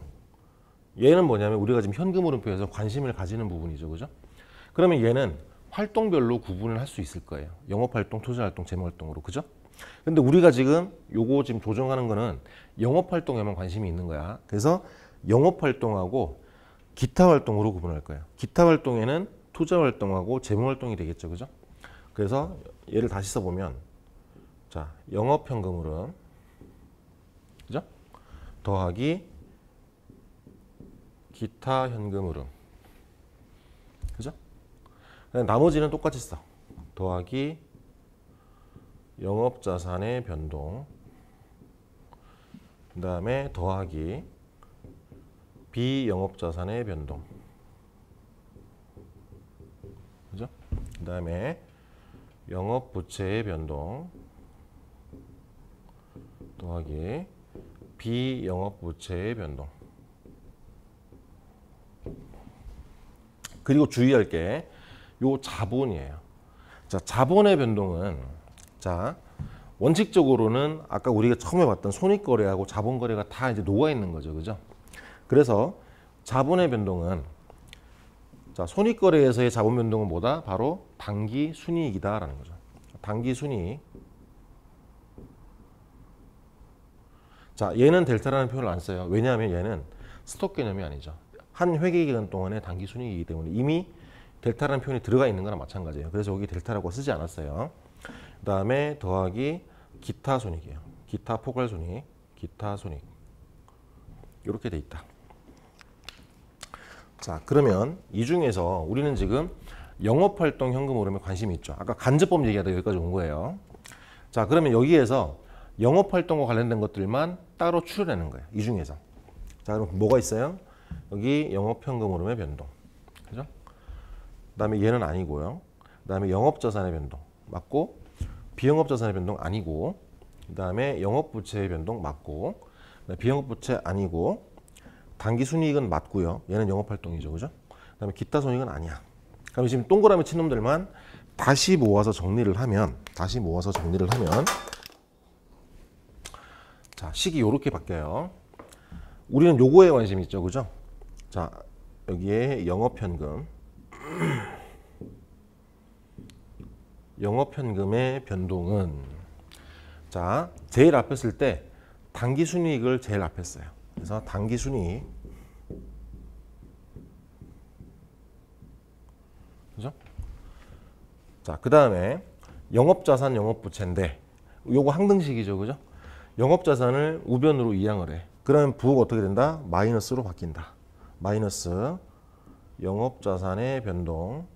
얘는 뭐냐면 우리가 지금 현금 흐름표에서 관심을 가지는 부분이죠. 그죠? 그러면 얘는 활동별로 구분을 할 수 있을 거예요. 영업활동, 투자활동, 재무활동으로. 그죠? 근데 우리가 지금 요거 지금 조정하는 거는 영업활동에만 관심이 있는 거야. 그래서 영업활동하고 기타활동으로 구분할 거예요. 기타활동에는 투자활동하고 재무활동이 되겠죠. 그죠? 그래서 얘를 다시 써보면 자, 영업현금 흐름 그죠? 더하기 기타 현금 흐름 그죠? 나머지는 똑같이 써. 더하기 영업자산의 변동 그 다음에 더하기 비영업자산의 변동 그 다음에 영업부채의 변동 더하기 비영업부채의 변동. 그리고 주의할 게 요 자본이에요. 자, 자본의 변동은 자 원칙적으로는 아까 우리가 처음에 봤던 손익거래하고 자본거래가 다 이제 녹아 있는 거죠, 그죠? 그래서 자본의 변동은 자 손익거래에서의 자본 변동은 뭐다? 바로 당기 순이익이다라는 거죠. 당기 순이익. 자, 얘는 델타라는 표현을 안 써요. 왜냐하면 얘는 스톡 개념이 아니죠. 한 회계 기간 동안의 당기 순이익이기 때문에 이미 델타라는 표현이 들어가 있는 거랑 마찬가지예요. 그래서 여기 델타라고 쓰지 않았어요. 그 다음에 더하기 기타 손익이에요. 기타 포괄 손익, 기타 손익. 이렇게 돼 있다. 자, 그러면 이 중에서 우리는 지금 영업활동 현금 흐름에 관심이 있죠. 아까 간접법 얘기하다 여기까지 온 거예요. 자, 그러면 여기에서 영업활동과 관련된 것들만 따로 추려내는 거예요. 이 중에서. 자, 그럼 뭐가 있어요? 여기 영업현금 흐름의 변동. 그죠? 그 다음에 얘는 아니고요. 그 다음에 영업자산의 변동. 맞고, 비영업자산의 변동 아니고, 그 다음에 영업부채의 변동 맞고, 비영업부채 아니고, 당기순이익은 맞고요. 얘는 영업활동이죠. 그죠? 그 다음에 기타 손익은 아니야. 그럼 지금 동그라미 친 놈들만 다시 모아서 정리를 하면, 자, 식이 요렇게 바뀌어요. 우리는 요거에 관심이 있죠. 그죠? 자, 여기에 영업현금. 영업현금의 변동은 자, 제일 앞에 쓸 때 당기순이익을 제일 앞에 써요. 그래서 당기순이익. 그죠? 자, 그 다음에 영업자산, 영업부채인데 요거 항등식이죠. 그죠? 영업자산을 우변으로 이항을 해. 그러면 부호가 어떻게 된다? 마이너스로 바뀐다. 마이너스 영업자산의 변동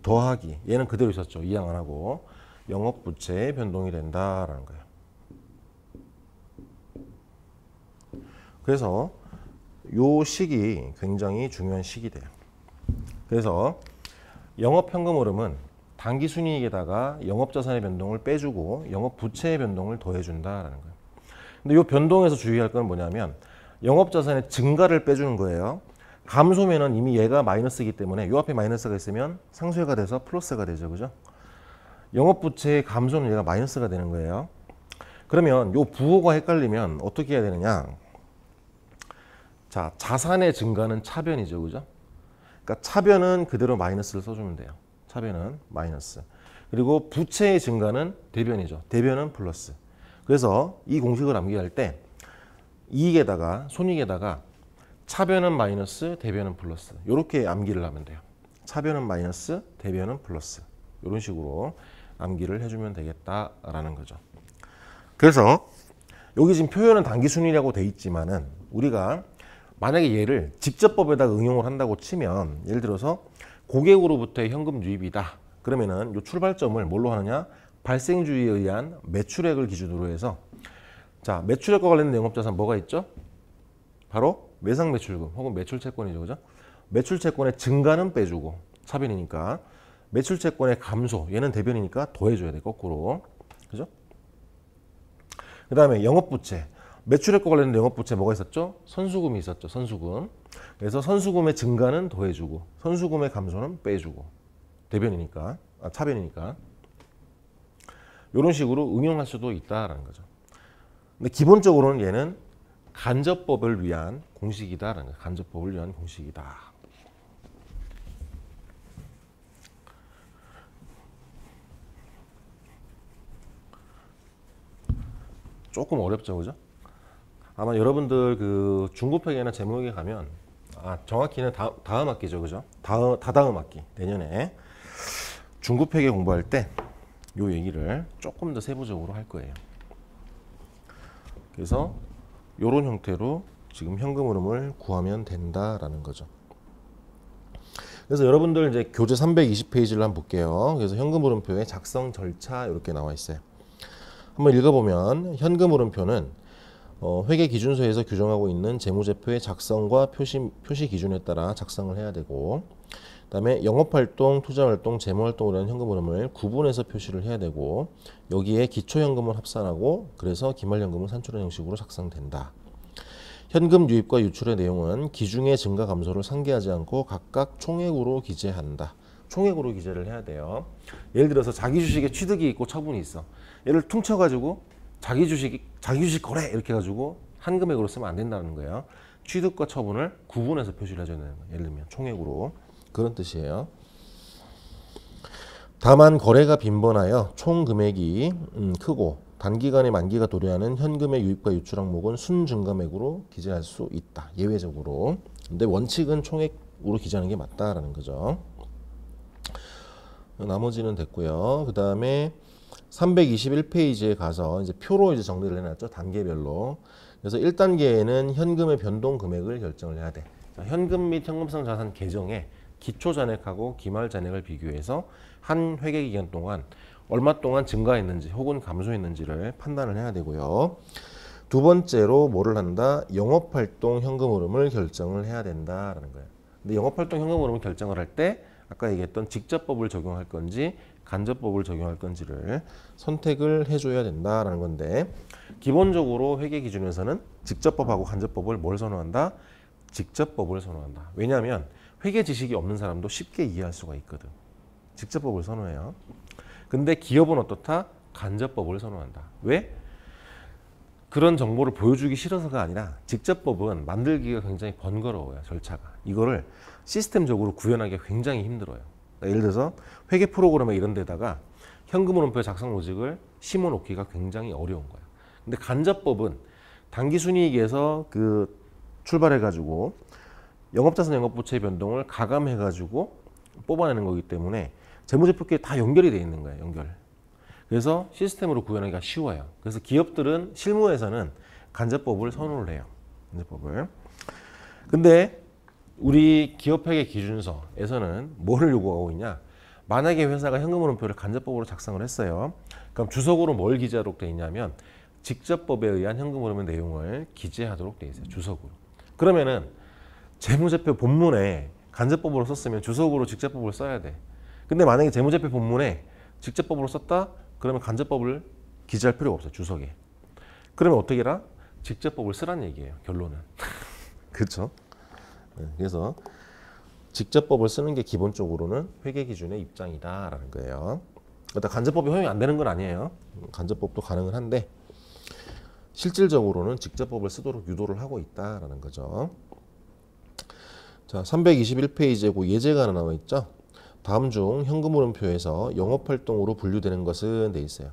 더하기 얘는 그대로 있었죠. 이항 안 하고 영업부채의 변동이 된다라는 거예요. 그래서 요 식이 굉장히 중요한 식이 돼요. 그래서 영업현금 흐름은 당기순이익에다가 영업자산의 변동을 빼주고 영업부채의 변동을 더해준다라는 거예요. 근데 이 변동에서 주의할 건 뭐냐면 영업자산의 증가를 빼주는 거예요. 감소면은 이미 얘가 마이너스이기 때문에 이 앞에 마이너스가 있으면 상쇄가 돼서 플러스가 되죠. 그죠? 영업부채의 감소는 얘가 마이너스가 되는 거예요. 그러면 이 부호가 헷갈리면 어떻게 해야 되느냐? 자, 자산의 증가는 차변이죠. 그죠? 그러니까 차변은 그대로 마이너스를 써주면 돼요. 차변은 마이너스. 그리고 부채의 증가는 대변이죠. 대변은 플러스. 그래서 이 공식을 암기할 때 이익에다가 손익에다가 차변은 마이너스, 대변은 플러스. 이렇게 암기를 하면 돼요. 차변은 마이너스, 대변은 플러스. 이런 식으로 암기를 해주면 되겠다라는 거죠. 그래서 여기 지금 표현은 당기순이라고 돼 있지만은 우리가 만약에 얘를 직접법에다가 응용을 한다고 치면 예를 들어서 고객으로부터의 현금 유입이다. 그러면은 이 출발점을 뭘로 하느냐? 발생주의에 의한 매출액을 기준으로 해서 자, 매출액과 관련된 영업자산 뭐가 있죠? 바로 매상매출금 혹은 매출채권이죠. 그죠? 매출채권의 증가는 빼주고 차변이니까 매출채권의 감소 얘는 대변이니까 더해줘야 돼. 거꾸로. 그죠? 그 다음에 영업부채 매출액과 관련된 영업부채 뭐가 있었죠? 선수금이 있었죠. 선수금. 그래서 선수금의 증가는 더해주고 선수금의 감소는 빼주고 대변이니까 차변이니까 이런 식으로 응용할 수도 있다라는 거죠. 근데 기본적으로는 얘는 간접법을 위한 공식이다라는 거예요. 간접법을 위한 공식이다. 조금 어렵죠, 그죠? 아마 여러분들 그 중급회계나 재무회계 가면 정확히는 다음 학기죠, 그죠? 다다음 학기 내년에 중급회계 공부할 때 요 얘기를 조금 더 세부적으로 할 거예요. 그래서 요런 형태로 지금 현금 흐름을 구하면 된다라는 거죠. 그래서 여러분들 이제 교재 320페이지를 한번 볼게요. 그래서 현금 흐름표의 작성 절차 이렇게 나와 있어요. 한번 읽어보면 현금 흐름표는 회계 기준서에서 규정하고 있는 재무제표의 작성과 표시 기준에 따라 작성을 해야 되고 그다음에 영업활동, 투자활동, 재무활동이라는 현금 흐름을 구분해서 표시를 해야 되고 여기에 기초현금을 합산하고 그래서 기말현금을 산출한 형식으로 작성된다. 현금 유입과 유출의 내용은 기중의 증가 감소를 상기하지 않고 각각 총액으로 기재한다. 총액으로 기재를 해야 돼요. 예를 들어서 자기 주식에 취득이 있고 처분이 있어. 얘를 퉁쳐가지고 자기 주식 거래 이렇게 해가지고 한 금액으로 쓰면 안 된다는 거예요. 취득과 처분을 구분해서 표시를 해줘야 되는 거예요. 예를 들면 총액으로 그런 뜻이에요. 다만 거래가 빈번하여 총 금액이 크고 단기간에 만기가 도래하는 현금의 유입과 유출 항목은 순증감액으로 기재할 수 있다. 예외적으로. 근데 원칙은 총액으로 기재하는 게 맞다라는 거죠. 나머지는 됐고요. 그 다음에 321페이지에 가서 이제 표로 이제 정리를 해놨죠. 단계별로. 그래서 1단계에는 현금의 변동 금액을 결정을 해야 돼. 자, 현금 및 현금성 자산 계정에 기초 잔액하고 기말 잔액을 비교해서 한 회계 기간 동안 얼마 동안 증가했는지 혹은 감소했는지를 판단을 해야 되고요. 두 번째로 뭐를 한다? 영업활동 현금 흐름을 결정을 해야 된다라는 거예요. 근데 영업활동 현금 흐름을 결정을 할 때 아까 얘기했던 직접법을 적용할 건지 간접법을 적용할 건지를 선택을 해줘야 된다라는 건데 기본적으로 회계 기준에서는 직접법하고 간접법을 뭘 선호한다? 직접법을 선호한다. 왜냐하면 회계 지식이 없는 사람도 쉽게 이해할 수가 있거든. 직접법을 선호해요. 근데 기업은 어떻다? 간접법을 선호한다. 왜? 그런 정보를 보여주기 싫어서가 아니라 직접법은 만들기가 굉장히 번거로워요. 절차가. 이거를 시스템적으로 구현하기가 굉장히 힘들어요. 그러니까 예를 들어서 회계 프로그램에 이런 데다가 현금 흐름표 작성 로직을 심어놓기가 굉장히 어려운 거예요. 근데 간접법은 당기순이익에서 출발해가지고 영업자산 영업부채의 변동을 가감해가지고 뽑아내는 거기 때문에 재무제표끼리 다 연결이 돼 있는 거예요. 연결. 그래서 시스템으로 구현하기가 쉬워요. 그래서 기업들은 실무에서는 간접법을 선호를 해요. 간접법을. 근데 우리 기업회계 기준서에서는 뭐를 요구하고 있냐? 만약에 회사가 현금 흐름표를 간접법으로 작성을 했어요. 그럼 주석으로 뭘 기재하도록 돼 있냐면 직접법에 의한 현금 흐름의 내용을 기재하도록 돼 있어요. 주석으로. 그러면은 재무제표 본문에 간접법으로 썼으면 주석으로 직접법을 써야 돼. 근데 만약에 재무제표 본문에 직접법으로 썼다? 그러면 간접법을 기재할 필요가 없어요. 주석에. 그러면 어떻게 해라? 직접법을 쓰란 얘기예요. 결론은. 그렇죠? 그래서 직접법을 쓰는 게 기본적으로는 회계 기준의 입장이다라는 거예요. 그러니까 간접법이 허용이 안 되는 건 아니에요. 간접법도 가능은 한데 실질적으로는 직접법을 쓰도록 유도를 하고 있다라는 거죠. 자, 321페이지에 그 예제가 하나 나와 있죠. 다음 중 현금 흐름표에서 영업활동으로 분류되는 것은 돼 있어요.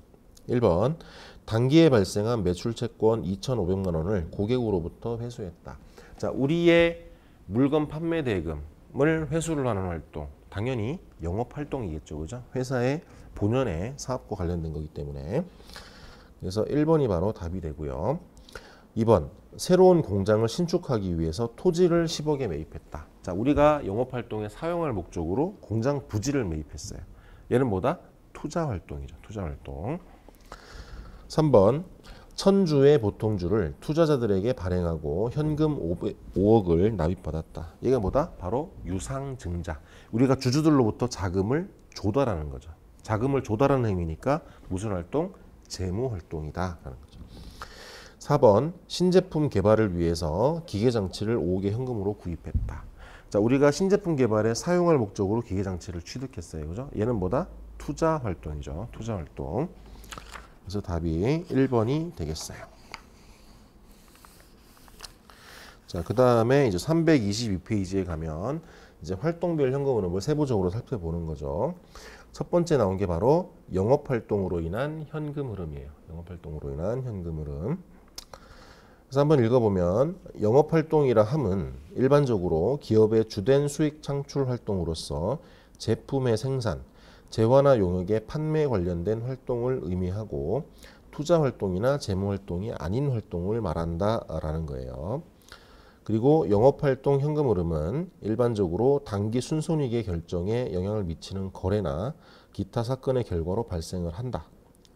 1번 단기에 발생한 매출채권 2,500만 원을 고객으로부터 회수했다. 자, 우리의 물건 판매 대금을 회수를 하는 활동, 당연히 영업활동이겠죠. 그죠? 회사의 본연의 사업과 관련된 거기 때문에. 그래서 1번이 바로 답이 되고요. 2번 새로운 공장을 신축하기 위해서 토지를 10억에 매입했다. 자, 우리가 영업활동에 사용할 목적으로 공장 부지를 매입했어요. 얘는 뭐다? 투자활동이죠. 투자활동. 3번 천주의 보통주를 투자자들에게 발행하고 현금 5억을 납입받았다. 얘가 뭐다? 바로 유상증자. 우리가 주주들로부터 자금을 조달하는 거죠. 자금을 조달하는 행위니까 무슨 활동? 재무활동이다 라는 거죠. 4번 신제품 개발을 위해서 기계장치를 5개 현금으로 구입했다. 자, 우리가 신제품 개발에 사용할 목적으로 기계장치를 취득했어요. 그죠? 얘는 뭐다? 투자활동이죠. 투자활동. 그래서 답이 1번이 되겠어요. 자, 그 다음에 이제 322페이지에 가면 이제 활동별 현금 흐름을 세부적으로 살펴보는 거죠. 첫 번째 나온 게 바로 영업활동으로 인한 현금 흐름이에요. 영업활동으로 인한 현금 흐름. 그래서 한번 읽어보면 영업활동이라 함은 일반적으로 기업의 주된 수익 창출 활동으로서 제품의 생산, 재화나 용역의 판매 관련된 활동을 의미하고 투자활동이나 재무활동이 아닌 활동을 말한다라는 거예요. 그리고 영업활동 현금 흐름은 일반적으로 단기 순손익의 결정에 영향을 미치는 거래나 기타 사건의 결과로 발생을 한다.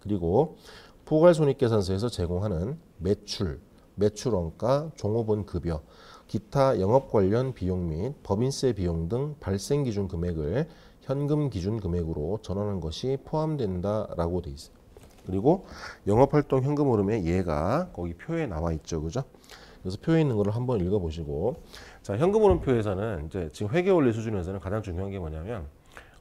그리고 포괄손익계산서에서 제공하는 매출, 매출원가, 종업원 급여, 기타 영업 관련 비용 및 법인세 비용 등 발생 기준 금액을 현금 기준 금액으로 전환한 것이 포함된다라고 돼 있어요. 그리고 영업활동 현금 흐름에 얘가 거기 표에 나와 있죠, 그죠? 그래서 표에 있는 거를 한번 읽어보시고, 자, 현금 흐름표에서는 이제 지금 회계 원리 수준에서는 가장 중요한 게 뭐냐면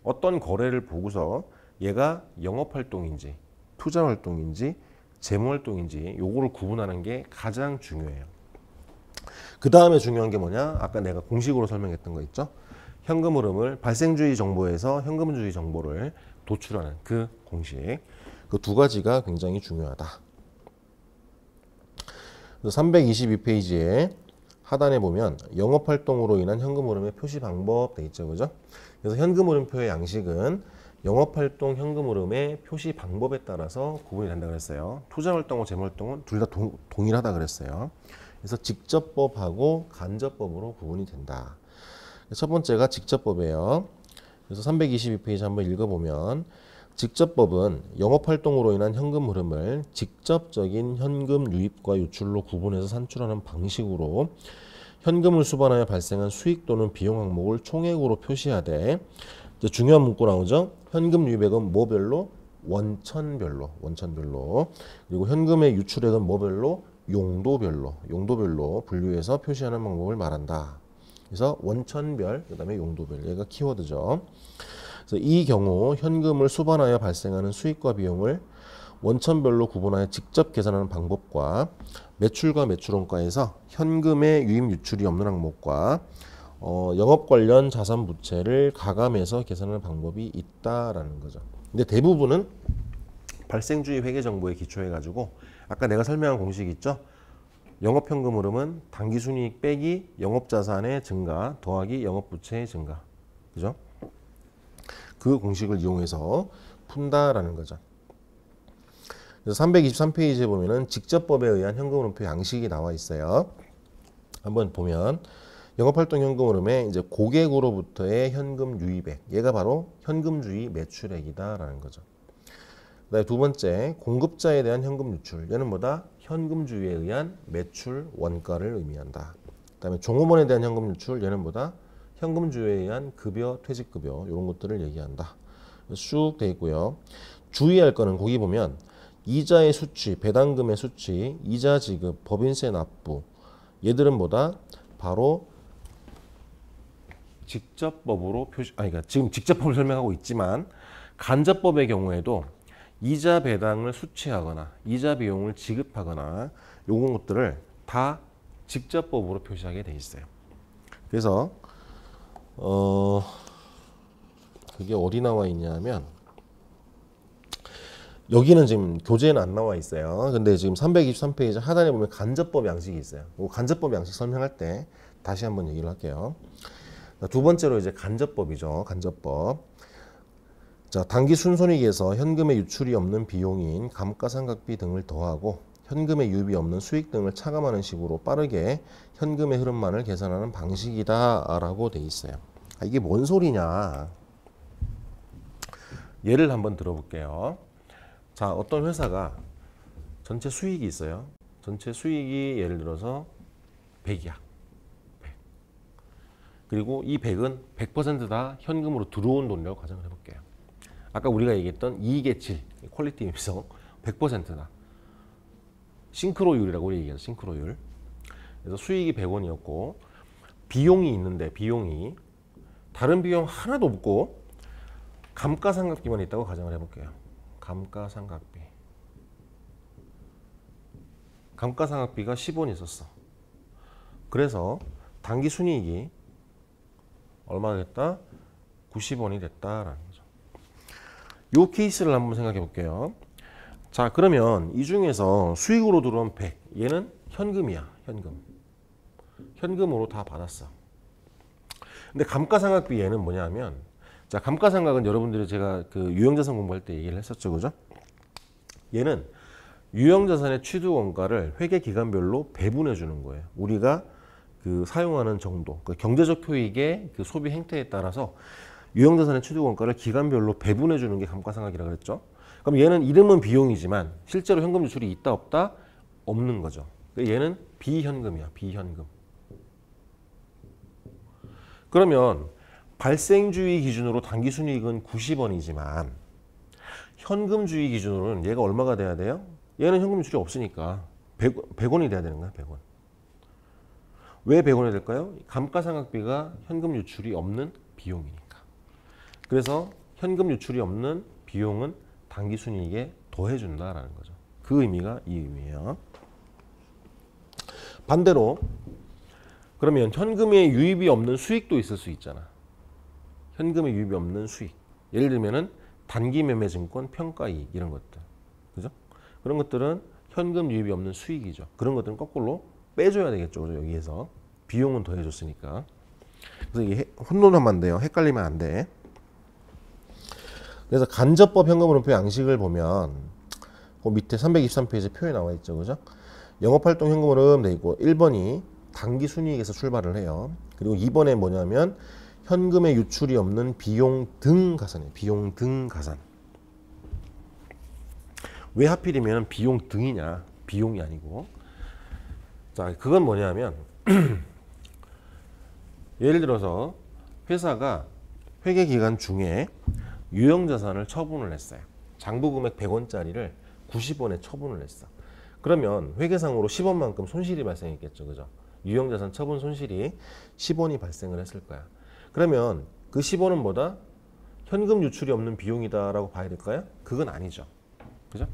어떤 거래를 보고서 얘가 영업활동인지 투자활동인지 재무활동인지 요거를 구분하는 게 가장 중요해요. 그 다음에 중요한 게 뭐냐? 아까 내가 공식으로 설명했던 거 있죠? 현금 흐름을 발생주의 정보에서 현금주의 정보를 도출하는 그 공식. 그 두 가지가 굉장히 중요하다. 322페이지에 하단에 보면 영업활동으로 인한 현금 흐름의 표시 방법 돼 있죠, 그죠? 그래서 현금 흐름표의 양식은 영업활동 현금 흐름의 표시 방법에 따라서 구분이 된다 그랬어요. 투자활동과 재무활동은 둘 다 동일하다 그랬어요. 그래서 직접법하고 간접법으로 구분이 된다. 첫 번째가 직접법이에요. 그래서 322페이지 한번 읽어보면 직접법은 영업활동으로 인한 현금 흐름을 직접적인 현금 유입과 유출로 구분해서 산출하는 방식으로 현금을 수반하여 발생한 수익 또는 비용 항목을 총액으로 표시하되, 이제 중요한 문구 나오죠. 현금 유입액은 뭐별로? 원천별로. 그리고 현금의 유출액은 뭐별로? 용도별로 분류해서 표시하는 방법을 말한다. 그래서 원천별, 그 다음에 용도별, 얘가 키워드죠. 그래서 이 경우 현금을 수반하여 발생하는 수익과 비용을 원천별로 구분하여 직접 계산하는 방법과 매출과 매출원가에서 현금의 유입 유출이 없는 항목과 영업 관련 자산 부채를 가감해서 계산하는 방법이 있다라는 거죠. 근데 대부분은 발생주의 회계 정보에 기초해 가지고 아까 내가 설명한 공식 있죠? 영업현금 흐름은 당기순이익 빼기 영업자산의 증가 더하기 영업부채의 증가. 그죠? 그 공식을 이용해서 푼다라는 거죠. 그래서 323페이지에 보면은 직접법에 의한 현금 흐름표 양식이 나와 있어요. 한번 보면 영업활동 현금 흐름에 이제 고객으로부터의 현금 유입액, 얘가 바로 현금주의 매출액이다라는 거죠. 그다음에 두 번째, 공급자에 대한 현금 유출, 얘는 뭐다? 현금주의에 의한 매출 원가를 의미한다. 그다음에 종업원에 대한 현금 유출, 얘는 뭐다? 현금주의에 의한 급여, 퇴직급여 이런 것들을 얘기한다. 쭉 돼 있고요. 주의할 거는 거기 보면 이자의 수취, 배당금의 수취, 이자 지급, 법인세 납부, 얘들은 뭐다? 바로 직접법으로 표시, 그러니까 지금 직접법을 설명하고 있지만 간접법의 경우에도 이자 배당을 수취하거나 이자 비용을 지급하거나 요런 것들을 다 직접법으로 표시하게 돼 있어요. 그래서 그게 어디 나와 있냐면 여기는 지금 교재에는 안 나와 있어요. 근데 지금 323페이지 하단에 보면 간접법 양식이 있어요. 간접법 양식 설명할 때 다시 한번 얘기를 할게요. 두 번째로 이제 간접법이죠. 간접법. 자, 당기 순손익에서 현금의 유출이 없는 비용인 감가상각비 등을 더하고 현금의 유입이 없는 수익 등을 차감하는 식으로 빠르게 현금의 흐름만을 계산하는 방식이다라고 돼 있어요. 이게 뭔 소리냐? 예를 한번 들어볼게요. 자, 어떤 회사가 전체 수익이 있어요. 전체 수익이 예를 들어서 100이야. 100. 그리고 이 100은 100% 다 현금으로 들어온 돈이라고 가정을 해볼게요. 아까 우리가 얘기했던 이익의 질, 퀄리티 임성 100%다. 싱크로율이라고 얘기해서 싱크로율. 그래서 수익이 100원이었고 비용이 있는데 비용이 다른 비용 하나도 없고 감가상각비만 있다고 가정을 해볼게요. 감가상각비. 감가상각비가 10원 있었어. 그래서 당기순이익이 얼마나 됐다? 90원이 됐다라는 거죠. 이 케이스를 한번 생각해 볼게요. 자, 그러면 이 중에서 수익으로 들어온 100, 얘는 현금이야. 현금으로 다 받았어. 근데 감가상각비 얘는 뭐냐면, 자, 감가상각은 여러분들이 제가 그 유형자산 공부할 때 얘기를 했었죠, 그죠? 얘는 유형자산의 취득 원가를 회계 기간별로 배분해 주는 거예요. 우리가 그 사용하는 정도, 그 경제적 효익의 그 소비 행태에 따라서 유형자산의 취득 원가를 기간별로 배분해 주는 게 감가상각이라고 그랬죠. 그럼 얘는 이름은 비용이지만 실제로 현금 유출이 있다 없다? 없는 거죠. 얘는 비현금이야. 비현금. 그러면 발생주의 기준으로 당기순이익은 90원이지만 현금주의 기준으로는 얘가 얼마가 돼야 돼요? 얘는 현금 유출이 없으니까 100원이 돼야 되는 거야. 100원. 왜 100원이 될까요? 감가상각비가 현금 유출이 없는 비용이니까. 그래서 현금 유출이 없는 비용은 당기순이익에 더해준다라는 거죠. 그 의미가 이 의미예요. 반대로 그러면 현금에 유입이 없는 수익도 있을 수 있잖아. 현금에 유입이 없는 수익. 예를 들면은 단기 매매 증권 평가이익 이런 것들. 그죠? 그런 것들은 현금 유입이 없는 수익이죠. 그런 것들은 거꾸로 빼줘야 되겠죠. 그죠? 여기에서 비용은 더해줬으니까. 그래서 이게 혼돈하면 안 돼요. 헷갈리면 안 돼. 그래서 간접법 현금흐름표 양식을 보면 그 밑에 323페이지에 표에 나와 있죠. 그죠? 영업활동 현금흐름 돼 있고 1번이 당기순이익에서 출발을 해요. 그리고 2번에 뭐냐면 현금의 유출이 없는 비용 등 가산이에요. 비용 등 가산. 왜 하필이면 비용 등이냐? 비용이 아니고. 자, 그건 뭐냐면 예를 들어서 회사가 회계 기간 중에 유형자산을 처분을 했어요. 장부금액 100원짜리를 90원에 처분을 했어. 그러면 회계상으로 10원만큼 손실이 발생했겠죠. 그죠? 유형자산 처분 손실이 10원이 발생을 했을 거야. 그러면 그 10원은 뭐다? 현금 유출이 없는 비용이다라고 봐야 될까요? 그건 아니죠. 그죠?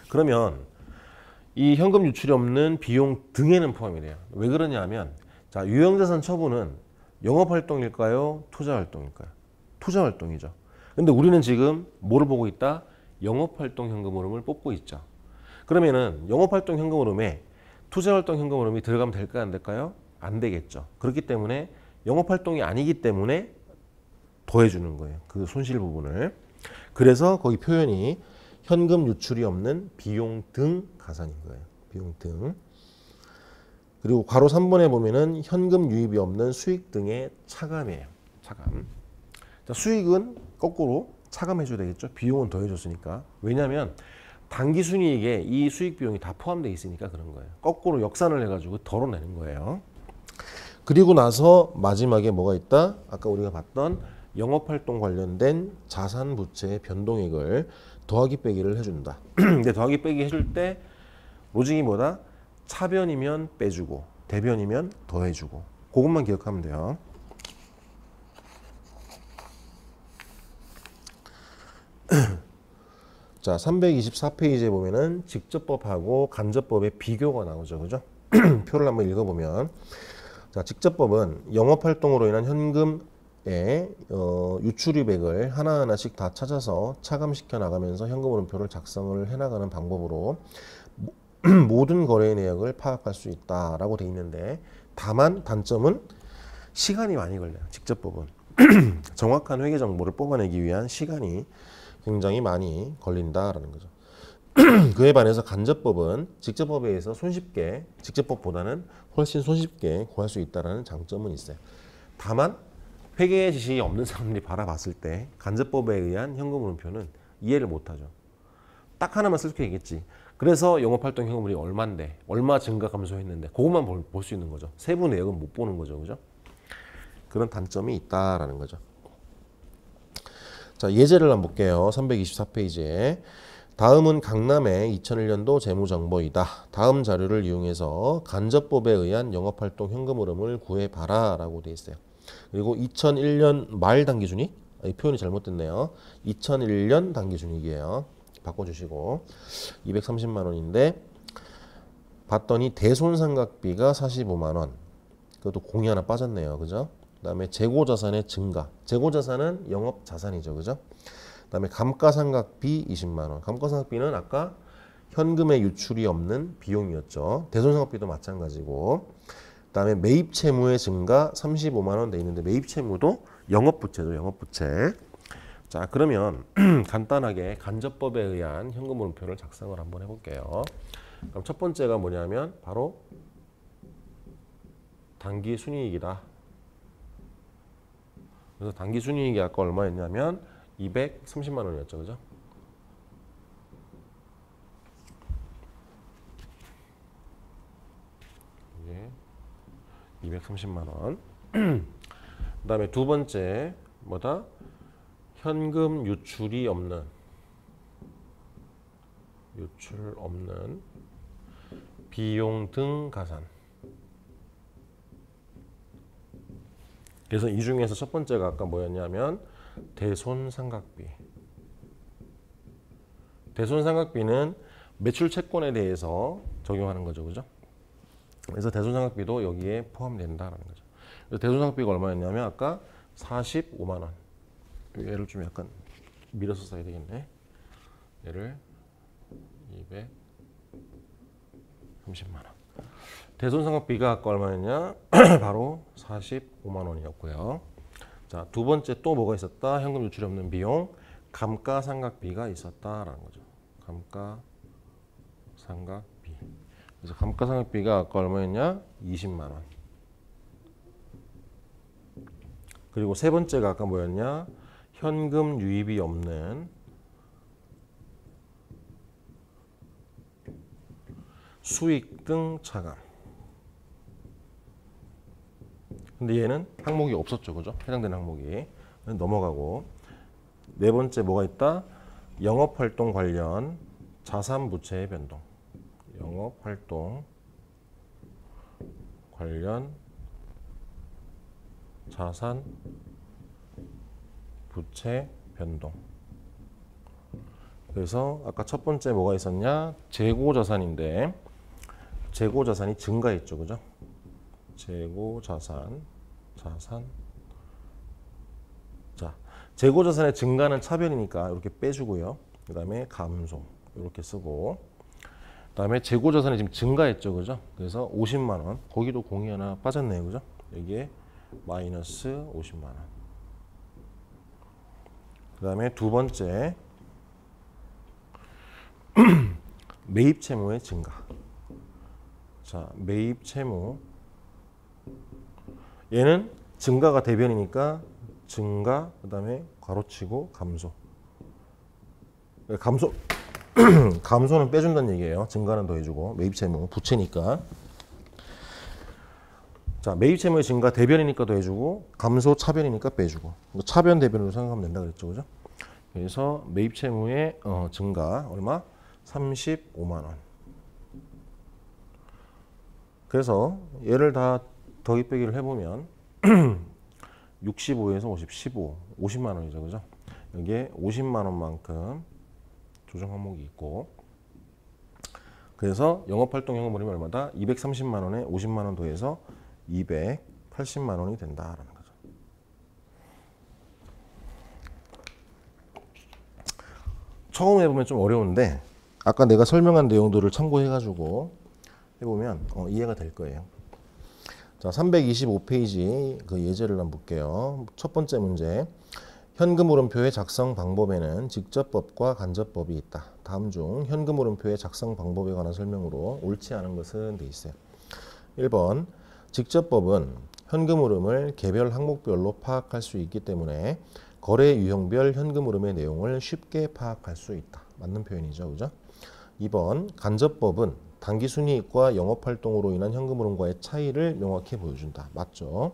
그러면 이 현금 유출이 없는 비용 등에는 포함이 돼요. 왜 그러냐 하면 자, 유형자산 처분은 영업활동일까요? 투자활동일까요? 투자활동이죠. 근데 우리는 지금 뭐를 보고 있다? 영업활동 현금흐름을 뽑고 있죠. 그러면은 영업활동 현금흐름에 투자활동 현금흐름이 들어가면 될까요? 안 될까요? 안 되겠죠. 그렇기 때문에 영업활동이 아니기 때문에 더해주는 거예요. 그 손실 부분을. 그래서 거기 표현이 현금 유출이 없는 비용 등 가산인 거예요. 비용 등. 그리고 괄호 3번에 보면은 현금 유입이 없는 수익 등의 차감이에요. 차감. 자, 수익은 거꾸로 차감해줘야 되겠죠. 비용은 더해줬으니까. 왜냐하면 당기순이익에 이 수익 비용이 다 포함되어 있으니까 그런 거예요. 거꾸로 역산을 해가지고 덜어내는 거예요. 그리고 나서 마지막에 뭐가 있다? 아까 우리가 봤던 영업활동 관련된 자산 부채의 변동액을 더하기 빼기를 해준다. 근데 더하기 빼기 해줄 때 로직이 뭐다? 차변이면 빼주고 대변이면 더해주고 그것만 기억하면 돼요. 자, 324페이지에 보면은 직접법하고 간접법의 비교가 나오죠. 그죠? 표를 한번 읽어보면 자, 직접법은 영업활동으로 인한 현금의 유출입액을 하나하나씩 다 찾아서 차감시켜 나가면서 현금흐름표를 작성을 해나가는 방법으로 모든 거래 내역을 파악할 수 있다라고 돼 있는데 다만 단점은 시간이 많이 걸려요. 직접법은 정확한 회계 정보를 뽑아내기 위한 시간이 굉장히 많이 걸린다라는 거죠. 그에 반해서 간접법은 직접법에 의해서 손쉽게 직접법보다는 훨씬 손쉽게 구할 수 있다는 장점은 있어요. 다만 회계 지식이 없는 사람들이 바라봤을 때 간접법에 의한 현금흐름표는 이해를 못하죠. 딱 하나만 슬쩍이겠지. 그래서 영업활동 현금흐름이 얼마인데 얼마 증가 감소했는데 그것만 볼 수 있는 거죠. 세부 내역은 못 보는 거죠. 그죠? 그런 단점이 있다라는 거죠. 자, 예제를 한번 볼게요. 324페이지에 다음은 강남의 2001년도 재무정보이다. 다음 자료를 이용해서 간접법에 의한 영업활동 현금흐름을 구해봐라 라고 되어 있어요. 그리고 2001년 말 당기순이익, 이 표현이 잘못됐네요. 2001년 당기순이익이에요. 바꿔주시고 230만 원인데 봤더니 대손상각비가 45만 원. 그것도 공이 하나 빠졌네요. 그죠? 그 다음에 재고자산의 증가. 재고자산은 영업자산이죠. 그죠? 그 다음에 감가상각비 20만 원. 감가상각비는 아까 현금의 유출이 없는 비용이었죠. 대손상각비도 마찬가지고. 그 다음에 매입채무의 증가 35만 원 돼 있는데 매입채무도 영업부채죠. 영업부채. 자, 그러면 간단하게 간접법에 의한 현금흐름표를 작성을 한번 해볼게요. 그럼 첫 번째가 뭐냐면 바로 단기순이익이다. 그래서 단기순이익이 아까 얼마였냐면 230만 원이었죠. 그죠? 이게 230만 원. 그다음에 두 번째 뭐다? 현금 유출 없는 비용 등 가산. 그래서 이 중에서 첫 번째가 아까 뭐였냐면 대손상각비. 대손상각비는 매출 채권에 대해서 적용하는 거죠, 그죠? 그래서 대손상각비도 여기에 포함된다라는 거죠. 그래서 대손상각비가 얼마였냐면 아까 45만 원. 얘를 좀 약간 밀어서 써야 되겠네. 얘를 230만 원. 대손상각비가 아까 얼마였냐? 바로 45만 원이었고요. 자, 두 번째 또 뭐가 있었다? 현금 유출이 없는 비용, 감가상각비가 있었다라는 거죠. 감가상각비. 그래서 감가상각비가 아까 얼마였냐? 20만 원. 그리고 세 번째가 아까 뭐였냐? 현금 유입이 없는 수익 등 차감. 근데 얘는 항목이 없었죠, 그죠? 해당되는 항목이. 넘어가고. 네 번째 뭐가 있다? 영업활동 관련 자산 부채의 변동. 영업활동 관련 자산 부채 변동. 그래서 아까 첫 번째 뭐가 있었냐? 재고자산인데 재고자산이 증가했죠, 그죠? 재고자산, 자, 재고자산의 증가는 차변이니까 이렇게 빼주고요. 그 다음에 감소 이렇게 쓰고, 그 다음에 재고자산이 지금 증가했죠, 그죠? 그래서 50만 원, 거기도 공이 하나 빠졌네요, 그죠? 여기에 마이너스 50만 원. 그 다음에 두 번째 매입 채무의 증가. 자, 매입 채무. 얘는 증가가 대변이니까 증가, 그 다음에 괄호치고 감소. 감소는 빼준다는 얘기예요. 증가는 더해주고. 매입 채무, 부채니까. 자, 매입 채무의 증가 대변이니까 더해주고, 감소 차변이니까 빼주고. 차변 대변으로 생각하면 된다 그랬죠, 그죠? 그래서 매입 채무의 증가 얼마? 35만 원. 그래서 얘를 다 더하기 빼기를 해보면 65에서 50만 원이죠, 그죠? 여기에 50만 원만큼 조정 항목이 있고, 그래서 영업활동 현금 흐름이 얼마다? 230만 원에 50만 원 더해서 280만 원이 된다라는 거죠. 처음 해보면 좀 어려운데 아까 내가 설명한 내용들을 참고해가지고 해보면 이해가 될 거예요. 자, 325페이지 그 예제를 한번 볼게요. 첫 번째 문제. 현금흐름표의 작성 방법에는 직접법과 간접법이 있다. 다음 중 현금흐름표의 작성 방법에 관한 설명으로 옳지 않은 것은 돼 있어요. 1번. 직접법은 현금흐름을 개별 항목별로 파악할 수 있기 때문에 거래 유형별 현금흐름의 내용을 쉽게 파악할 수 있다. 맞는 표현이죠, 그죠? 2번. 간접법은 단기순이익과 영업활동으로 인한 현금흐름과의 차이를 명확히 보여준다. 맞죠?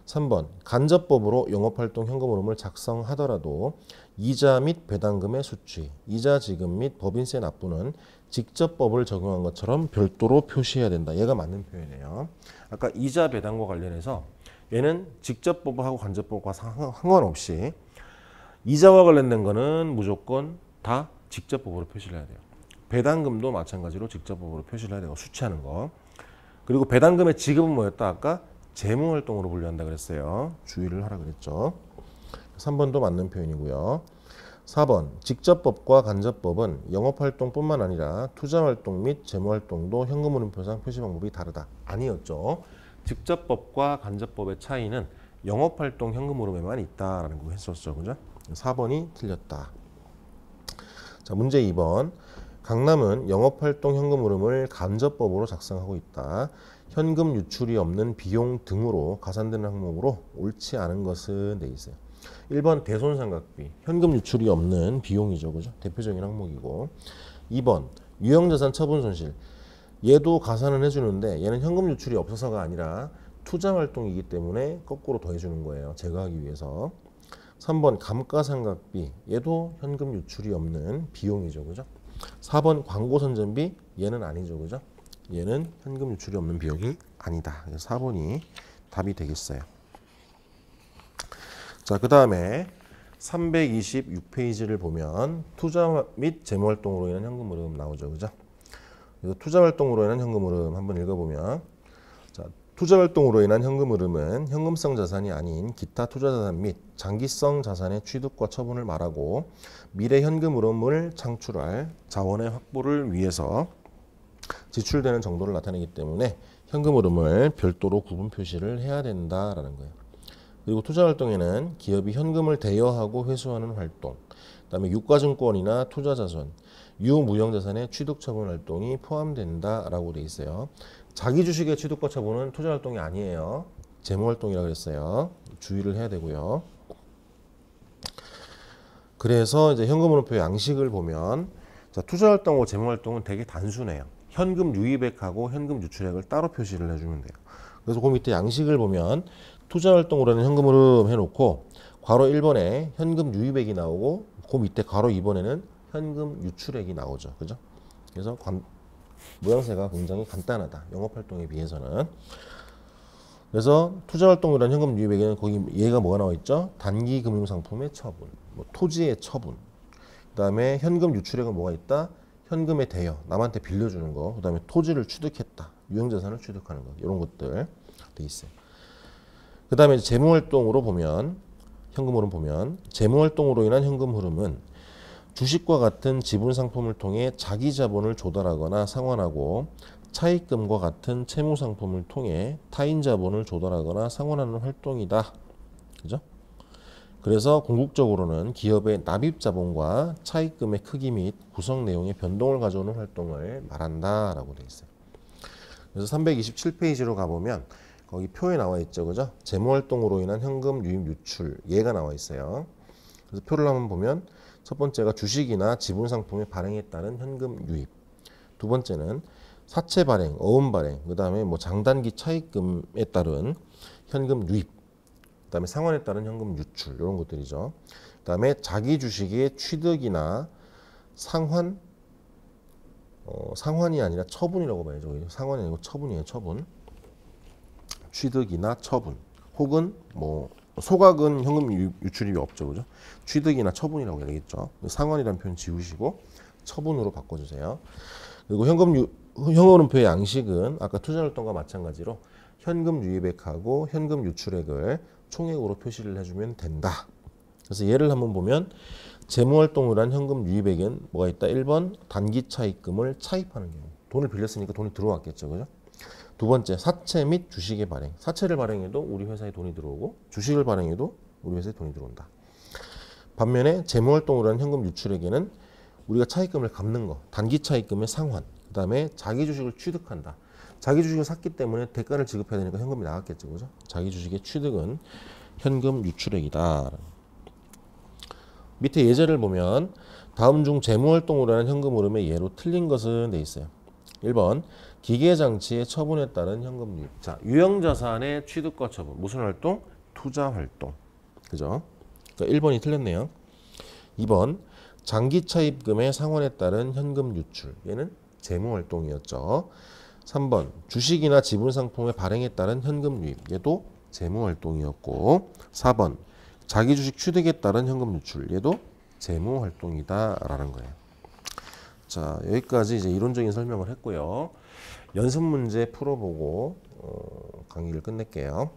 3번. 간접법으로 영업활동 현금흐름을 작성하더라도 이자 및 배당금의 수취, 이자 지급 및 법인세 납부는 직접법을 적용한 것처럼 별도로 표시해야 된다. 얘가 맞는 표현이에요. 아까 이자 배당과 관련해서 얘는 직접법하고 간접법과 상관없이 이자와 관련된 거는 무조건 다 직접법으로 표시를 해야 돼요. 배당금도 마찬가지로 직접법으로 표시를 해야 되고, 수취하는 거. 그리고 배당금의 지급은 뭐였다? 아까 재무활동으로 분류한다 그랬어요. 주의를 하라 그랬죠. 3번도 맞는 표현이고요. 4번. 직접법과 간접법은 영업활동뿐만 아니라 투자활동 및 재무활동도 현금흐름표상 표시 방법이 다르다. 아니었죠. 직접법과 간접법의 차이는 영업활동 현금흐름에만 있다라는 거 했었죠, 그죠? 4번이 틀렸다. 자, 문제 2번. 강남은 영업활동 현금흐름을 간접법으로 작성하고 있다. 현금 유출이 없는 비용 등으로 가산되는 항목으로 옳지 않은 것은 돼 있어요. 1번 대손상각비, 현금 유출이 없는 비용이죠, 그죠? 대표적인 항목이고. 2번 유형자산 처분손실, 얘도 가산은 해주는데 얘는 현금 유출이 없어서가 아니라 투자 활동이기 때문에 거꾸로 더해주는 거예요. 제거하기 위해서. 3번 감가상각비, 얘도 현금 유출이 없는 비용이죠. 그죠? 4번 광고 선전비, 얘는 아니죠. 그죠? 얘는 현금 유출이 없는 비용이 아니다. 그래서 4번이 답이 되겠어요. 자, 그 다음에 326페이지를 보면 투자 및 재무활동으로 인한 현금 흐름 나오죠. 그죠? 그래서 투자 활동으로 인한 현금 흐름 한번 읽어보면, 자, 투자 활동으로 인한 현금 흐름은 현금성 자산이 아닌 기타 투자 자산 및 장기성 자산의 취득과 처분을 말하고 미래 현금 흐름을 창출할 자원의 확보를 위해서 지출되는 정도를 나타내기 때문에 현금 흐름을 별도로 구분 표시를 해야 된다라는 거예요. 그리고 투자 활동에는 기업이 현금을 대여하고 회수하는 활동, 그다음에 유가증권이나 투자자산, 유무형자산의 취득처분 활동이 포함된다라고 돼 있어요. 자기 주식의 취득과 처분은 투자 활동이 아니에요. 재무 활동이라고 그랬어요. 주의를 해야 되고요. 그래서 이제 현금 흐름표 양식을 보면, 자, 투자 활동하고 재무 활동은 되게 단순해요. 현금 유입액하고 현금 유출액을 따로 표시를 해주면 돼요. 그래서 그 밑에 양식을 보면 투자 활동으로는 현금 흐름 해놓고 괄호 1번에 현금 유입액이 나오고 그 밑에 괄호 2번에는 현금 유출액이 나오죠. 그죠? 그래서 모양새가 굉장히 간단하다. 영업활동에 비해서는. 그래서 투자활동이라는 현금 유입액에는 거기 얘가 뭐가 나와 있죠? 단기 금융상품의 처분, 뭐 토지의 처분, 그 다음에 현금 유출액은 뭐가 있다? 현금의 대여, 남한테 빌려주는 거, 그 다음에 토지를 취득했다, 유형자산을 취득하는 거, 이런 것들 돼 있어요. 그 다음에 재무활동으로 보면, 현금 흐름 보면 재무활동으로 인한 현금 흐름은 주식과 같은 지분 상품을 통해 자기 자본을 조달하거나 상환하고 차입금과 같은 채무 상품을 통해 타인 자본을 조달하거나 상환하는 활동이다. 그죠? 그래서 궁극적으로는 기업의 납입 자본과 차입금의 크기 및 구성 내용의 변동을 가져오는 활동을 말한다라고 되어 있어요. 그래서 327페이지로 가보면 거기 표에 나와 있죠. 그죠? 재무활동으로 인한 현금 유입 유출 얘가 나와 있어요. 그래서 표를 한번 보면 첫 번째가 주식이나 지분 상품의 발행에 따른 현금 유입. 두 번째는 사채 발행, 어음 발행, 그 다음에 뭐 장단기 차입금에 따른 현금 유입, 그 다음에 상환에 따른 현금 유출, 이런 것들이죠. 그 다음에 자기 주식의 취득이나 상환, 상환이 아니라 처분이라고 봐야죠. 상환이 아니고 처분이에요. 처분. 취득이나 처분, 혹은 뭐 소각은 현금 유출입이 없죠. 그죠? 취득이나 처분이라고 해야 되겠죠. 상환이라는 표현 지우시고 처분으로 바꿔주세요. 그리고 현금흐름표의 양식은 아까 투자활동과 마찬가지로 현금 유입액하고 현금 유출액을 총액으로 표시를 해주면 된다. 그래서 예를 한번 보면 재무활동을 한 현금 유입액은 뭐가 있다? 1번 단기 차입금을 차입하는 경우. 돈을 빌렸으니까 돈이 들어왔겠죠. 그죠? 두 번째, 사채 및 주식의 발행. 사채를 발행해도 우리 회사에 돈이 들어오고 주식을 발행해도 우리 회사에 돈이 들어온다. 반면에 재무활동으로 한 현금 유출액에는 우리가 차입금을 갚는 거, 단기 차입금의 상환, 그 다음에 자기 주식을 취득한다. 자기 주식을 샀기 때문에 대가를 지급해야 되니까 현금이 나갔겠죠. 그죠? 자기 주식의 취득은 현금 유출액이다. 밑에 예제를 보면 다음 중 재무활동으로 하는 현금 흐름의 예로 틀린 것은 돼 있어요. 1번 기계장치의 처분에 따른 현금 유입. 자, 유형자산의 취득과 처분. 무슨 활동? 투자활동. 그죠? 그러니까 1번이 틀렸네요. 2번 장기 차입금의 상환에 따른 현금 유출. 얘는 재무활동이었죠. 3번 주식이나 지분 상품의 발행에 따른 현금 유입. 얘도 재무활동이었고 4번 자기 주식 취득에 따른 현금 유출. 얘도 재무활동이다라는 거예요. 자, 여기까지 이제 이론적인 설명을 했고요. 연습 문제 풀어보고 강의를 끝낼게요.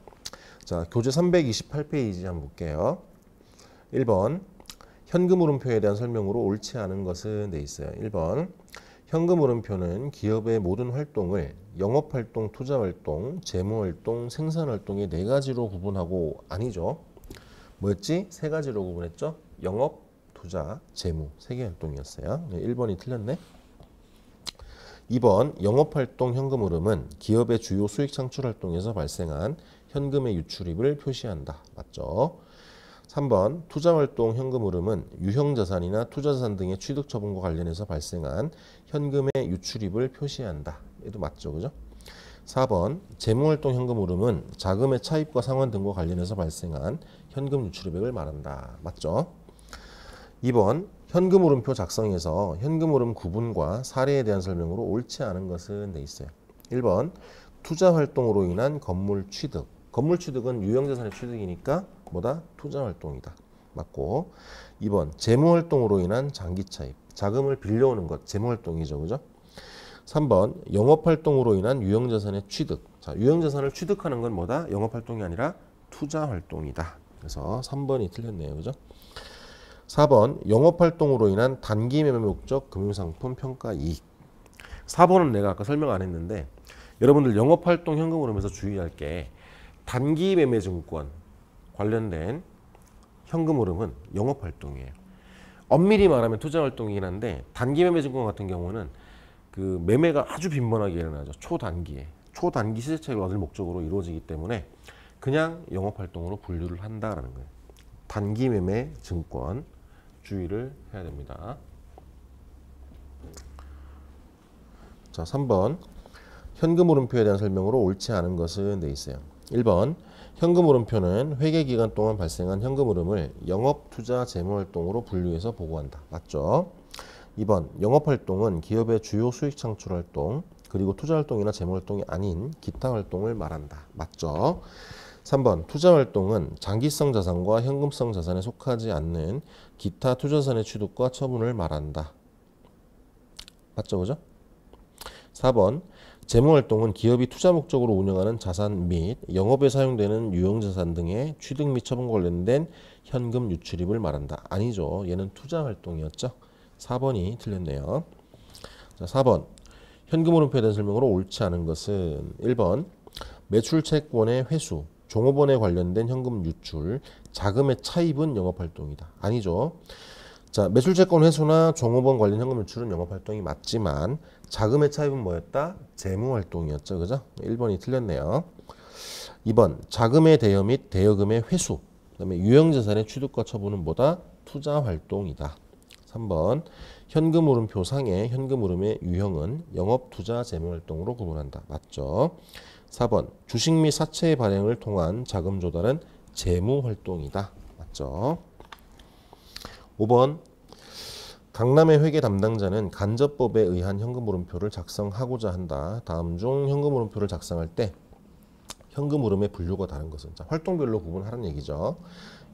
자, 교재 328페이지 한번 볼게요. 1번 현금 흐름표에 대한 설명으로 옳지 않은 것은 돼 있어요. 1번 현금 흐름표는 기업의 모든 활동을 영업활동, 투자활동, 재무활동, 생산활동의 4가지로 구분하고 아니죠. 뭐였지? 3가지로 구분했죠. 영업, 투자, 재무 3개 활동이었어요. 1번이 틀렸네. 2번 영업활동 현금 흐름은 기업의 주요 수익 창출 활동에서 발생한 현금의 유출입을 표시한다. 맞죠? 3번 투자활동 현금 흐름은 유형자산이나 투자자산 등의 취득 처분과 관련해서 발생한 현금의 유출입을 표시한다. 얘도 맞죠. 그죠? 4번 재무활동 현금 흐름은 자금의 차입과 상환 등과 관련해서 발생한 현금 유출입액을 말한다. 맞죠? 2번 현금 흐름표 작성에서 현금 흐름 구분과 사례에 대한 설명으로 옳지 않은 것은 돼 있어요. 1번 투자 활동으로 인한 건물 취득. 건물 취득은 유형자산의 취득이니까 뭐다? 투자 활동이다. 맞고 2번 재무 활동으로 인한 장기 차입. 자금을 빌려오는 것 재무 활동이죠. 그죠? 3번 영업 활동으로 인한 유형자산의 취득. 자, 유형자산을 취득하는 건 뭐다? 영업 활동이 아니라 투자 활동이다. 그래서 3번이 틀렸네요. 그죠? 4번 영업활동으로 인한 단기 매매 목적 금융상품 평가 이익. 4번은 내가 아까 설명 안 했는데 여러분들 영업활동 현금 흐름에서 주의할 게 단기 매매 증권 관련된 현금 흐름은 영업활동이에요. 엄밀히 말하면 투자활동이긴 한데 단기 매매 증권 같은 경우는 그 매매가 아주 빈번하게 일어나죠. 초단기에. 초단기 시세 차익을 얻을 목적으로 이루어지기 때문에 그냥 영업활동으로 분류를 한다라는 거예요. 단기 매매 증권 주의를 해야 됩니다. 자, 3번 현금 흐름표에 대한 설명으로 옳지 않은 것은 돼 있어요. 1번 현금 흐름표는 회계 기간 동안 발생한 현금 흐름을 영업, 투자, 재무 활동으로 분류해서 보고한다. 맞죠? 2번 영업 활동은 기업의 주요 수익 창출 활동 그리고 투자 활동이나 재무 활동이 아닌 기타 활동을 말한다. 맞죠? 3번 투자활동은 장기성 자산과 현금성 자산에 속하지 않는 기타 투자자산의 취득과 처분을 말한다. 맞죠? 그죠? 4번 재무활동은 기업이 투자 목적으로 운영하는 자산 및 영업에 사용되는 유형자산 등의 취득 및 처분 관련된 현금 유출입을 말한다. 아니죠. 얘는 투자활동이었죠. 4번이 틀렸네요. 자, 4번 현금 흐름표에 대한 설명으로 옳지 않은 것은 1번 매출채권의 회수 종업원에 관련된 현금 유출, 자금의 차입은 영업활동이다. 아니죠. 자, 매출채권 회수나 종업원 관련 현금 유출은 영업활동이 맞지만 자금의 차입은 뭐였다? 재무활동이었죠. 그죠? 1번이 틀렸네요. 2번 자금의 대여 및 대여금의 회수, 그다음에 유형자산의 취득과 처분은 뭐다? 투자활동이다. 3번 현금 흐름표 상의 현금 흐름의 유형은 영업, 투자, 재무활동으로 구분한다. 맞죠? 4번 주식 및 사채의 발행을 통한 자금 조달은 재무활동이다. 맞죠? 5번 강남의 회계 담당자는 간접법에 의한 현금 흐름표를 작성하고자 한다. 다음 중 현금 흐름표를 작성할 때 현금 흐름의 분류가 다른 것은? 자, 활동별로 구분하라는 얘기죠.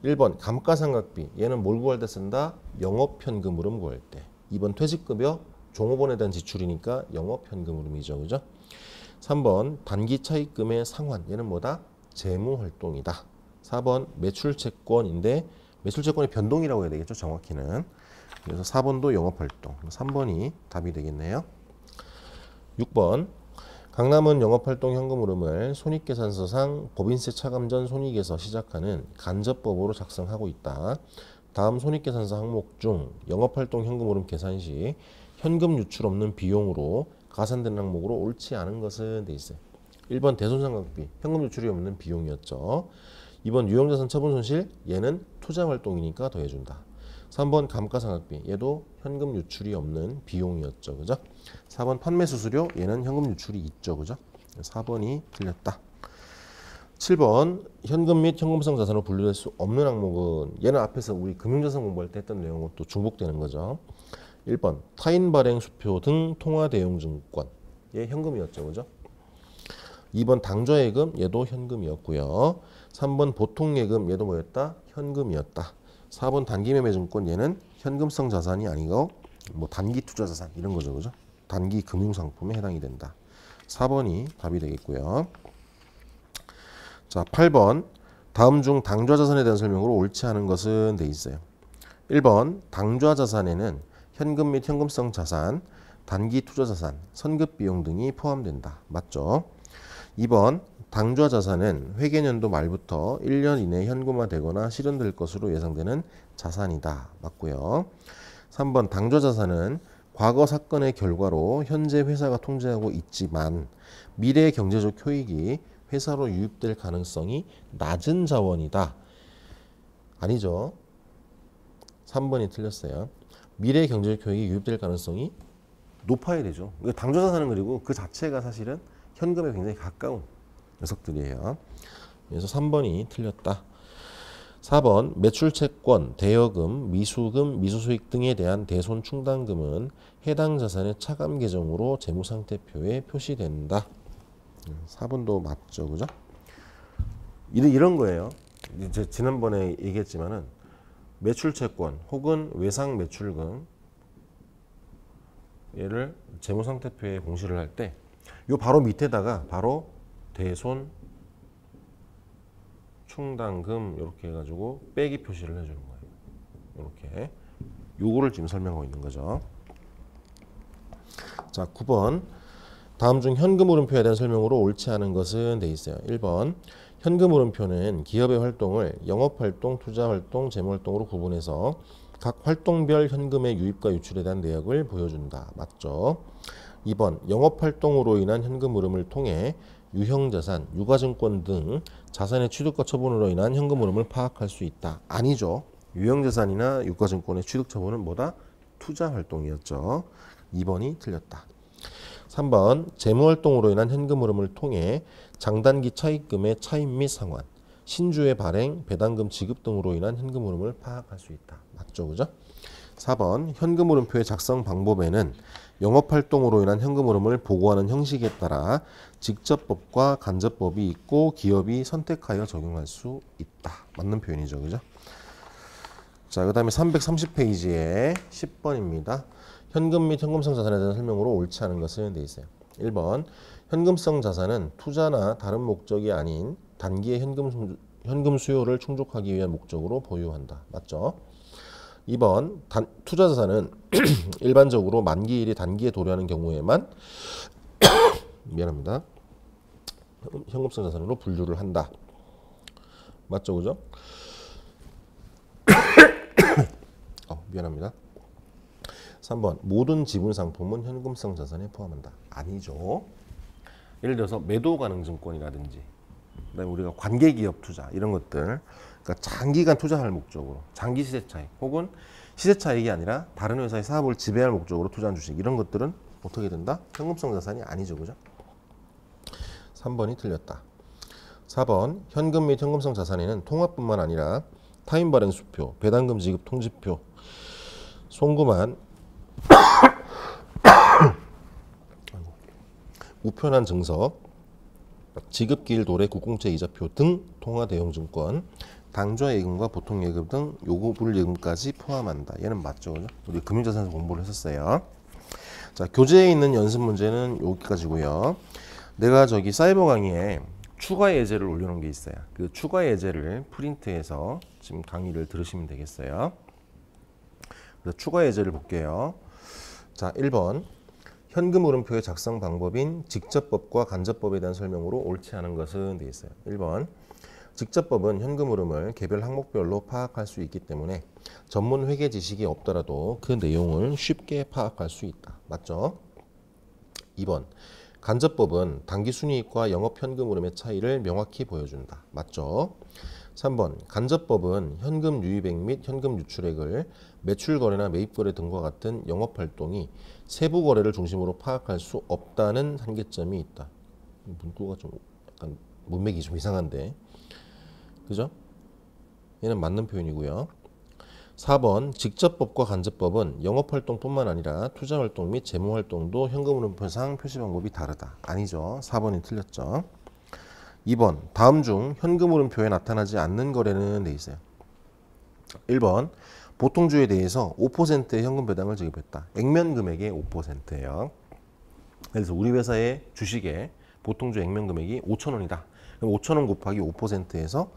1번 감가상각비. 얘는 뭘 구할 때 쓴다? 영업현금 흐름 구할 때. 2번 퇴직급여. 종업원에 대한 지출이니까 영업현금 흐름이죠. 그죠? 3번 단기 차입금의 상환. 얘는 뭐다? 재무활동이다. 4번 매출채권인데 매출채권의 변동이라고 해야 되겠죠. 정확히는. 그래서 4번도 영업활동. 3번이 답이 되겠네요. 6번 강남은 영업활동 현금 흐름을 손익계산서상 법인세 차감 전 손익에서 시작하는 간접법으로 작성하고 있다. 다음 손익계산서 항목 중 영업활동 현금 흐름 계산 시 현금 유출 없는 비용으로 가산된 항목으로 옳지 않은 것은 돼 있어요. 1번 대손상각비, 현금 유출이 없는 비용이었죠. 2번 유형자산 처분 손실, 얘는 투자활동이니까 더해준다. 3번 감가상각비, 얘도 현금 유출이 없는 비용이었죠. 그죠? 4번 판매수수료, 얘는 현금 유출이 있죠. 그죠? 4번이 틀렸다. 7번 현금 및 현금성 자산으로 분류될 수 없는 항목은 얘는 앞에서 우리 금융자산 공부할 때 했던 내용과 또 중복되는 거죠. 1번 타인 발행 수표 등 통화 대용 증권, 얘 현금이었죠. 그죠? 2번 당좌예금, 얘도 현금이었고요. 3번 보통예금, 얘도 뭐였다? 현금이었다. 4번 단기매매증권, 얘는 현금성 자산이 아니고 뭐 단기 투자자산 이런 거죠. 그죠? 단기 금융상품에 해당이 된다. 4번이 답이 되겠고요. 자, 8번 다음 중 당좌자산에 대한 설명으로 옳지 않은 것은 돼 있어요. 1번 당좌자산에는 현금 및 현금성 자산, 단기 투자자산, 선급비용 등이 포함된다. 맞죠? 2번 당좌자산은 회계년도 말부터 1년 이내 현금화되거나 실현될 것으로 예상되는 자산이다. 맞고요. 3번 당좌자산은 과거 사건의 결과로 현재 회사가 통제하고 있지만 미래 경제적 효익이 회사로 유입될 가능성이 낮은 자원이다. 아니죠. 3번이 틀렸어요. 미래 경제적 효익이 유입될 가능성이 높아야 되죠. 당좌자산은 그리고 그 자체가 사실은 현금에 굉장히 가까운 녀석들이에요. 그래서 3번이 틀렸다. 4번 매출채권, 대여금, 미수금, 미수수익 등에 대한 대손 충당금은 해당 자산의 차감 계정으로 재무상태표에 표시된다. 4번도 맞죠, 그죠? 이런 거예요. 이제 지난번에 얘기했지만은 매출채권 혹은 외상 매출금 얘를 재무상태표에 공시를 할 때 요 바로 밑에다가 바로 대손 충당금 이렇게 해가지고 빼기 표시를 해주는 거예요. 이렇게 요거를 지금 설명하고 있는 거죠. 자, 9번 다음 중 현금 흐름표에 대한 설명으로 옳지 않은 것은 돼 있어요. 1번 현금 흐름표는 기업의 활동을 영업활동, 투자활동, 재무활동으로 구분해서 각 활동별 현금의 유입과 유출에 대한 내역을 보여준다. 맞죠? 2번 영업활동으로 인한 현금 흐름을 통해 유형자산, 유가증권 등 자산의 취득과 처분으로 인한 현금 흐름을 파악할 수 있다. 아니죠. 유형자산이나 유가증권의 취득 처분은 뭐다? 투자활동이었죠. 2번이 틀렸다. 3번 재무활동으로 인한 현금 흐름을 통해 장단기 차입금의 차입 및 상환, 신주의 발행, 배당금 지급 등으로 인한 현금 흐름을 파악할 수 있다. 맞죠, 그죠? 4번 현금 흐름표의 작성 방법에는 영업활동으로 인한 현금 흐름을 보고하는 형식에 따라 직접법과 간접법이 있고 기업이 선택하여 적용할 수 있다. 맞는 표현이죠, 그죠? 자, 그 다음에 330페이지에 10번입니다. 현금 및 현금성 자산에 대한 설명으로 옳지 않은 것은 돼 있어요. 1번 현금성 자산은 투자나 다른 목적이 아닌 단기의 현금 수요를 충족하기 위한 목적으로 보유한다. 맞죠? 2번 투자 자산은 일반적으로 만기일이 단기에 도래하는 경우에만 미안합니다. 현금성 자산으로 분류를 한다. 맞죠, 그죠? 미안합니다. 3번 모든 지분 상품은 현금성 자산에 포함한다. 아니죠. 예를 들어서 매도 가능 증권이라든지 그다음에 우리가 관계기업 투자 이런 것들, 그러니까 장기간 투자할 목적으로 장기 시세 차익 혹은 시세 차익이 아니라 다른 회사의 사업을 지배할 목적으로 투자한 주식 이런 것들은 어떻게 된다? 현금성 자산이 아니죠, 그죠? 3번이 틀렸다. 4번 현금 및 현금성 자산에는 통화뿐만 아니라 타인 발행 수표, 배당금 지급 통지표, 송금한 우편한 증서, 지급기일 도래 국공채 이자표 등 통화 대형 증권, 당좌 예금과 보통 예금 등 요구불 예금까지 포함한다. 얘는 맞죠, 그죠? 우리 금융자산에서 공부를 했었어요. 자, 교재에 있는 연습 문제는 여기까지고요. 내가 저기 사이버 강의에 추가 예제를 올려놓은 게 있어요. 그 추가 예제를 프린트해서 지금 강의를 들으시면 되겠어요. 그래서 추가 예제를 볼게요. 자, 1번 현금 흐름표의 작성 방법인 직접법과 간접법에 대한 설명으로 옳지 않은 것은 돼 있어요. 1번 직접법은 현금 흐름을 개별 항목별로 파악할 수 있기 때문에 전문 회계 지식이 없더라도 그 내용을 쉽게 파악할 수 있다. 맞죠? 2번 간접법은 단기 순이익과 영업 현금 흐름의 차이를 명확히 보여준다. 맞죠? 3번 간접법은 현금 유입액 및 현금 유출액을 매출 거래나 매입 거래 등과 같은 영업 활동이 세부 거래를 중심으로 파악할 수 없다는 한계점이 있다. 문구가 좀 약간 문맥이 좀 이상한데, 그죠? 얘는 맞는 표현이고요. 4번 직접법과 간접법은 영업 활동뿐만 아니라 투자 활동 및 재무 활동도 현금 흐름표상 표시 방법이 다르다. 아니죠. 4번이 틀렸죠. 2번 다음 중 현금 흐름표에 나타나지 않는 거래는 돼 있어요. 1번 보통주에 대해서 5%의 현금 배당을 지급했다. 액면 금액의 5%예요. 그래서 우리 회사의 주식의 보통주 액면 금액이 5,000원이다. 그럼 5,000원 곱하기 5%에서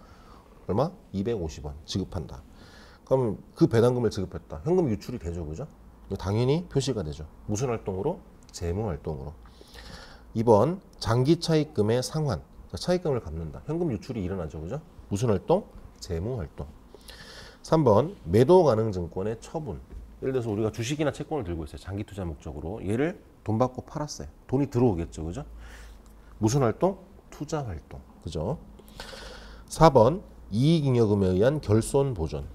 얼마? 250원 지급한다. 그럼 그 배당금을 지급했다. 현금 유출이 되죠, 그죠? 당연히 표시가 되죠. 무슨 활동으로? 재무 활동으로. 2번 장기 차입금의 상환. 차입금을 갚는다. 현금 유출이 일어나죠, 그죠? 무슨 활동? 재무 활동. 3번 매도 가능 증권의 처분. 예를 들어서 우리가 주식이나 채권을 들고 있어요. 장기 투자 목적으로. 얘를 돈 받고 팔았어요. 돈이 들어오겠죠, 그죠? 무슨 활동? 투자 활동. 그죠? 4번 이익잉여금에 의한 결손 보존.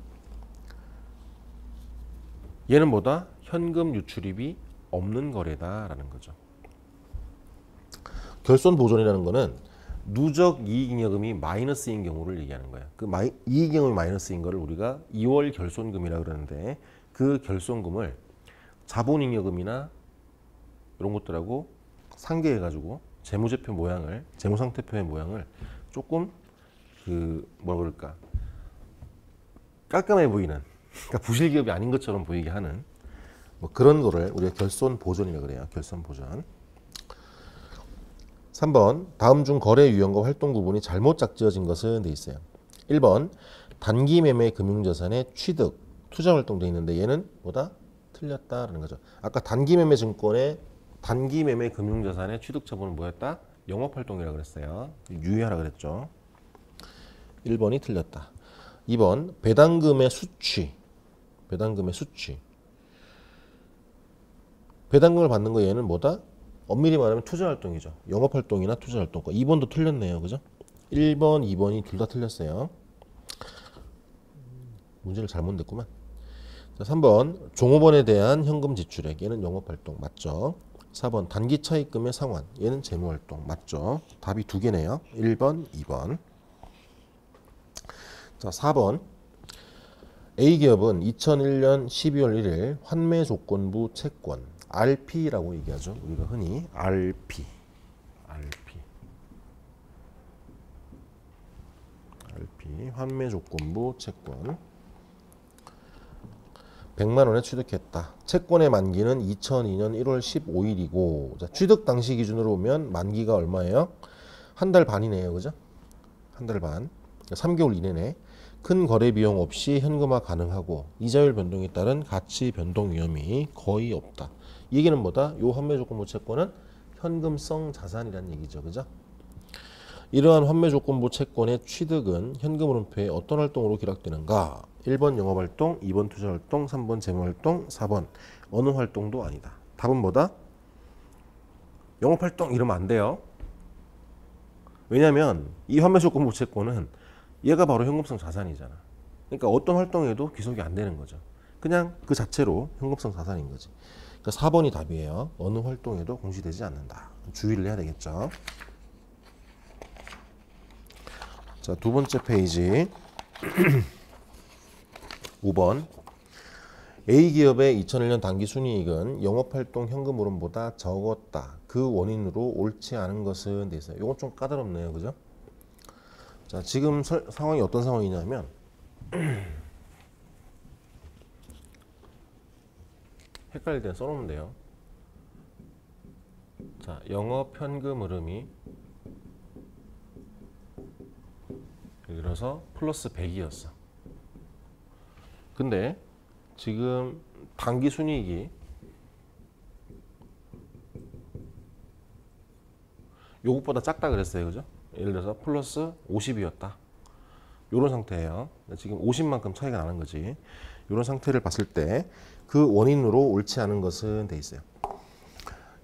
얘는 뭐다? 현금 유출입이 없는 거래다라는 거죠. 결손 보존이라는 거는 누적 이익잉여금이 마이너스인 경우를 얘기하는 거야. 그 이익잉여금이 마이너스인 거를 우리가 2월 결손금이라 그러는데 그 결손금을 자본잉여금이나 이런 것들하고 상계해가지고 재무제표 모양을, 재무상태표의 모양을 조금 그 뭐라 그럴까 깔끔해 보이는, 그러니까 부실기업이 아닌 것처럼 보이게 하는 뭐 그런 거를 우리가 결손 보존이라고 그래요. 결손 보존. 3번 다음 중 거래 유형과 활동 구분이 잘못 짝지어진 것은 돼 있어요. 1번 단기 매매 금융자산의 취득, 투자 활동도 있는데 얘는 뭐다? 틀렸다라는 거죠. 아까 단기 매매 증권의 단기 매매 금융자산의 취득 자본은 뭐였다? 영업 활동이라고 그랬어요. 유의하라 그랬죠. 1번이 틀렸다. 2번 배당금의 수취. 배당금의 수취. 배당금을 받는 거 얘는 뭐다? 엄밀히 말하면 투자 활동이죠. 영업 활동이나 투자 활동. 2번도 틀렸네요. 그죠? 1번, 2번이 둘 다 틀렸어요. 문제를 잘못 냈구만. 자, 3번 종업원에 대한 현금 지출액. 얘는 영업 활동 맞죠? 4번 단기 차입금의 상환. 얘는 재무 활동 맞죠? 답이 두 개네요. 1번, 2번. 자, 4번 A기업은 2001년 12월 1일 환매 조건부 채권 RP라고 얘기하죠. 우리가 흔히 RP 환매 조건부 채권 100만 원에 취득했다. 채권의 만기는 2002년 1월 15일이고 자, 취득 당시 기준으로 보면 만기가 얼마예요? 한 달 반이네요. 그죠? 한 달 반. 3개월 이내네. 큰 거래 비용 없이 현금화 가능하고 이자율 변동에 따른 가치 변동 위험이 거의 없다. 이 얘기는 뭐다? 요 환매조건부 채권은 현금성 자산이라는 얘기죠. 그죠? 이러한 환매조건부 채권의 취득은 현금흐름표에 어떤 활동으로 기록되는가? 1번 영업활동, 2번 투자활동, 3번 재무활동, 4번 어느 활동도 아니다. 답은 뭐다? 영업활동 이러면 안 돼요. 왜냐하면 이 환매조건부 채권은 얘가 바로 현금성 자산이잖아. 그러니까 어떤 활동에도 귀속이 안 되는 거죠. 그냥 그 자체로 현금성 자산인 거지. 그러니까 4번이 답이에요. 어느 활동에도 공시되지 않는다. 주의를 해야 되겠죠. 자, 두 번째 페이지 5번 A기업의 2001년 당기순이익은 영업활동 현금흐름보다 적었다. 그 원인으로 옳지 않은 것은 돼 있어요. 이건 좀 까다롭네요. 그죠? 자, 지금 상황이 어떤 상황이냐면 헷갈릴 땐 써놓으면 돼요. 자, 영업 현금 흐름이 예를 들어서 플러스 100이었어. 근데 지금 당기 순이익이 요것보다 작다 그랬어요. 그죠? 예를 들어서 플러스 50이었다. 이런 상태예요. 지금 50만큼 차이가 나는 거지. 이런 상태를 봤을 때 그 원인으로 옳지 않은 것은 돼 있어요.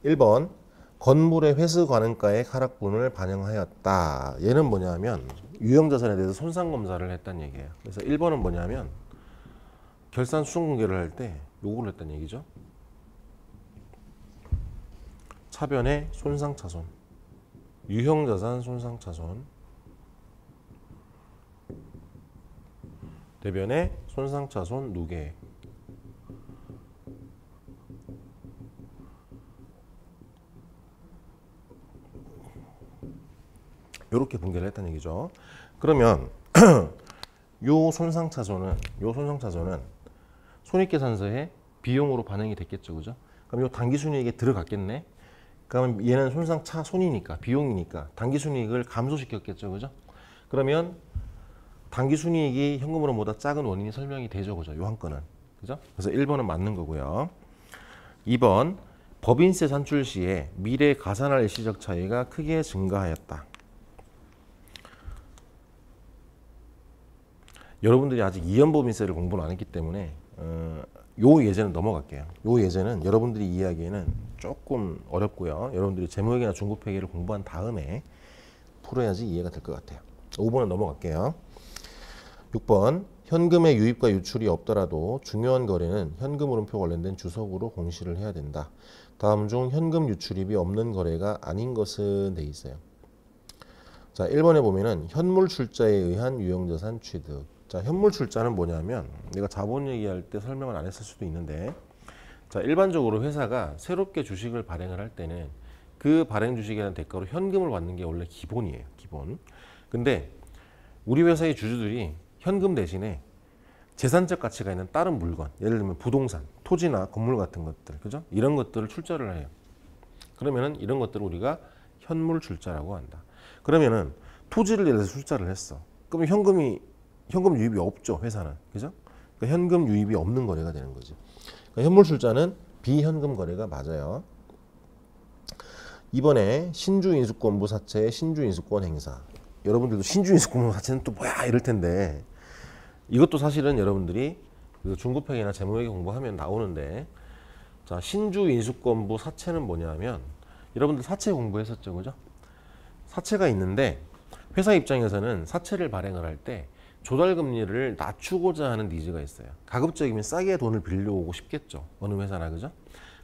1번 건물의 회수 가능가액 하락분을 반영하였다. 얘는 뭐냐면 유형자산에 대해서 손상검사를 했다는 얘기예요. 그래서 1번은 뭐냐면 결산 수정공개를 할 때 요거를 했다는 얘기죠. 차변의 손상차손, 유형자산 손상차손, 대변의 손상차손 누계액. 이렇게 분개를 했다는 얘기죠. 그러면 요 손상차손은 손익계산서에 비용으로 반영이 됐겠죠, 그죠? 그럼 요 당기순이익에 들어갔겠네. 그러면 얘는 손상차손이니까 비용이니까 당기순이익을 감소시켰겠죠, 그죠? 그러면 당기순이익이 현금흐름보다 작은 원인이 설명이 되죠, 그죠? 요 한 건은, 그죠? 그래서 1번은 맞는 거고요. 2번 법인세 산출 시에 미래 가산할 일시적 차이가 크게 증가하였다. 여러분들이 아직 이연법인세를 공부를 안 했기 때문에 요 예제는 넘어갈게요. 요 예제는 여러분들이 이해하기에는 조금 어렵고요. 여러분들이 재무회계나 중급회계를 공부한 다음에 풀어야지 이해가 될 것 같아요. 5번은 넘어갈게요. 6번 현금의 유입과 유출이 없더라도 중요한 거래는 현금흐름표 관련된 주석으로 공시를 해야 된다. 다음 중 현금 유출입이 없는 거래가 아닌 것은 돼 있어요. 자, 1번에 보면은 현물 출자에 의한 유형자산 취득. 자, 현물 출자는 뭐냐면 내가 자본 얘기할 때 설명을 안 했을 수도 있는데, 자, 일반적으로 회사가 새롭게 주식을 발행을 할 때는 그 발행 주식에 대한 대가로 현금을 받는 게 원래 기본이에요. 기본. 근데 우리 회사의 주주들이 현금 대신에 재산적 가치가 있는 다른 물건, 예를 들면 부동산, 토지나 건물 같은 것들, 그죠? 이런 것들을 출자를 해요. 그러면은 이런 것들을 우리가 현물 출자라고 한다. 그러면은 토지를 예를 들어서 출자를 했어. 그러면 현금 유입이 없죠, 회사는. 그죠? 그러니까 현금 유입이 없는 거래가 되는 거지. 그러니까 현물 출자는 비현금 거래가 맞아요. 이번에 신주인수권부 사채의 신주인수권 행사. 여러분들도 신주인수권부 사채는 또 뭐야 이럴 텐데, 이것도 사실은 여러분들이 그 중급회계나 재무회계 공부하면 나오는데, 자, 신주인수권부 사채는 뭐냐면 여러분들 사채 공부했었죠, 그죠? 사채가 있는데 회사 입장에서는 사채를 발행을 할 때 조달금리를 낮추고자 하는 니즈가 있어요. 가급적이면 싸게 돈을 빌려오고 싶겠죠, 어느 회사나. 그죠?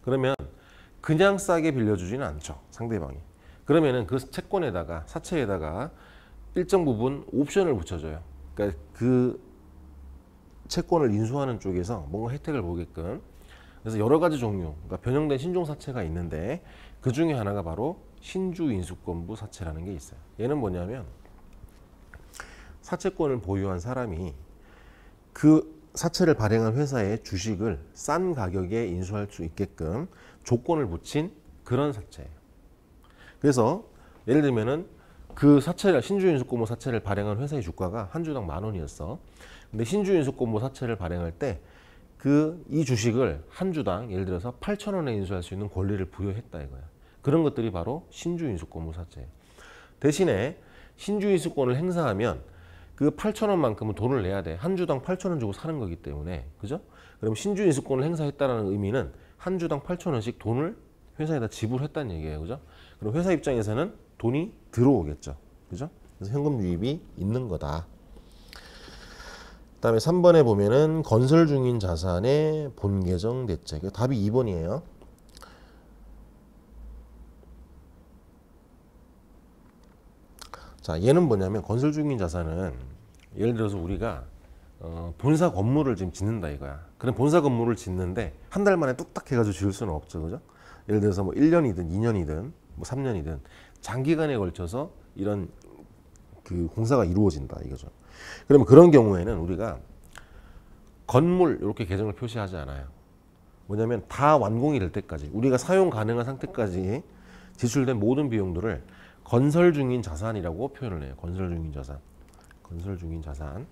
그러면 그냥 싸게 빌려주지는 않죠, 상대방이. 그러면은 그 채권에다가, 사채에다가 일정 부분 옵션을 붙여줘요. 그러니까 그 채권을 인수하는 쪽에서 뭔가 혜택을 보게끔. 그래서 여러 가지 종류, 그러니까 변형된 신종 사채가 있는데 그 중에 하나가 바로 신주인수권부 사채라는 게 있어요. 얘는 뭐냐면 사채권을 보유한 사람이 그 사채를 발행한 회사의 주식을 싼 가격에 인수할 수 있게끔 조건을 붙인 그런 사채예요. 그래서 예를 들면은 그 사채를, 신주인수권부 사채를 발행한 회사의 주가가 한 주당 10,000원이었어. 근데 신주인수권부 사채를 발행할 때 이 주식을 한 주당 예를 들어서 8,000원에 인수할 수 있는 권리를 부여했다 이거야. 그런 것들이 바로 신주인수권부 사채예요. 대신에 신주인수권을 행사하면 그 8,000원만큼은 돈을 내야 돼. 한 주당 8,000원 주고 사는 거기 때문에. 그죠? 그럼 신주인수권을 행사했다는 의미는 한 주당 8,000원씩 돈을 회사에다 지불했다는 얘기예요. 그죠? 그럼 회사 입장에서는 돈이 들어오겠죠. 그죠? 그래서 현금 유입이 있는 거다. 그다음에 3번에 보면은 건설 중인 자산의 본계정 대책. 답이 2번이에요. 자, 얘는 뭐냐면 건설 중인 자산은 예를 들어서 우리가 본사 건물을 지금 짓는다 이거야. 그럼 본사 건물을 짓는데 한 달 만에 뚝딱 해가지고 지을 수는 없죠, 그죠? 예를 들어서 뭐 1년이든 2년이든 뭐 3년이든 장기간에 걸쳐서 이런 그 공사가 이루어진다 이거죠. 그러면 그런 경우에는 우리가 건물 이렇게 계정을 표시하지 않아요. 뭐냐면 다 완공이 될 때까지, 우리가 사용 가능한 상태까지 지출된 모든 비용들을 건설 중인 자산이라고 표현을 해요. 건설 중인 자산. 건설 중인 자산.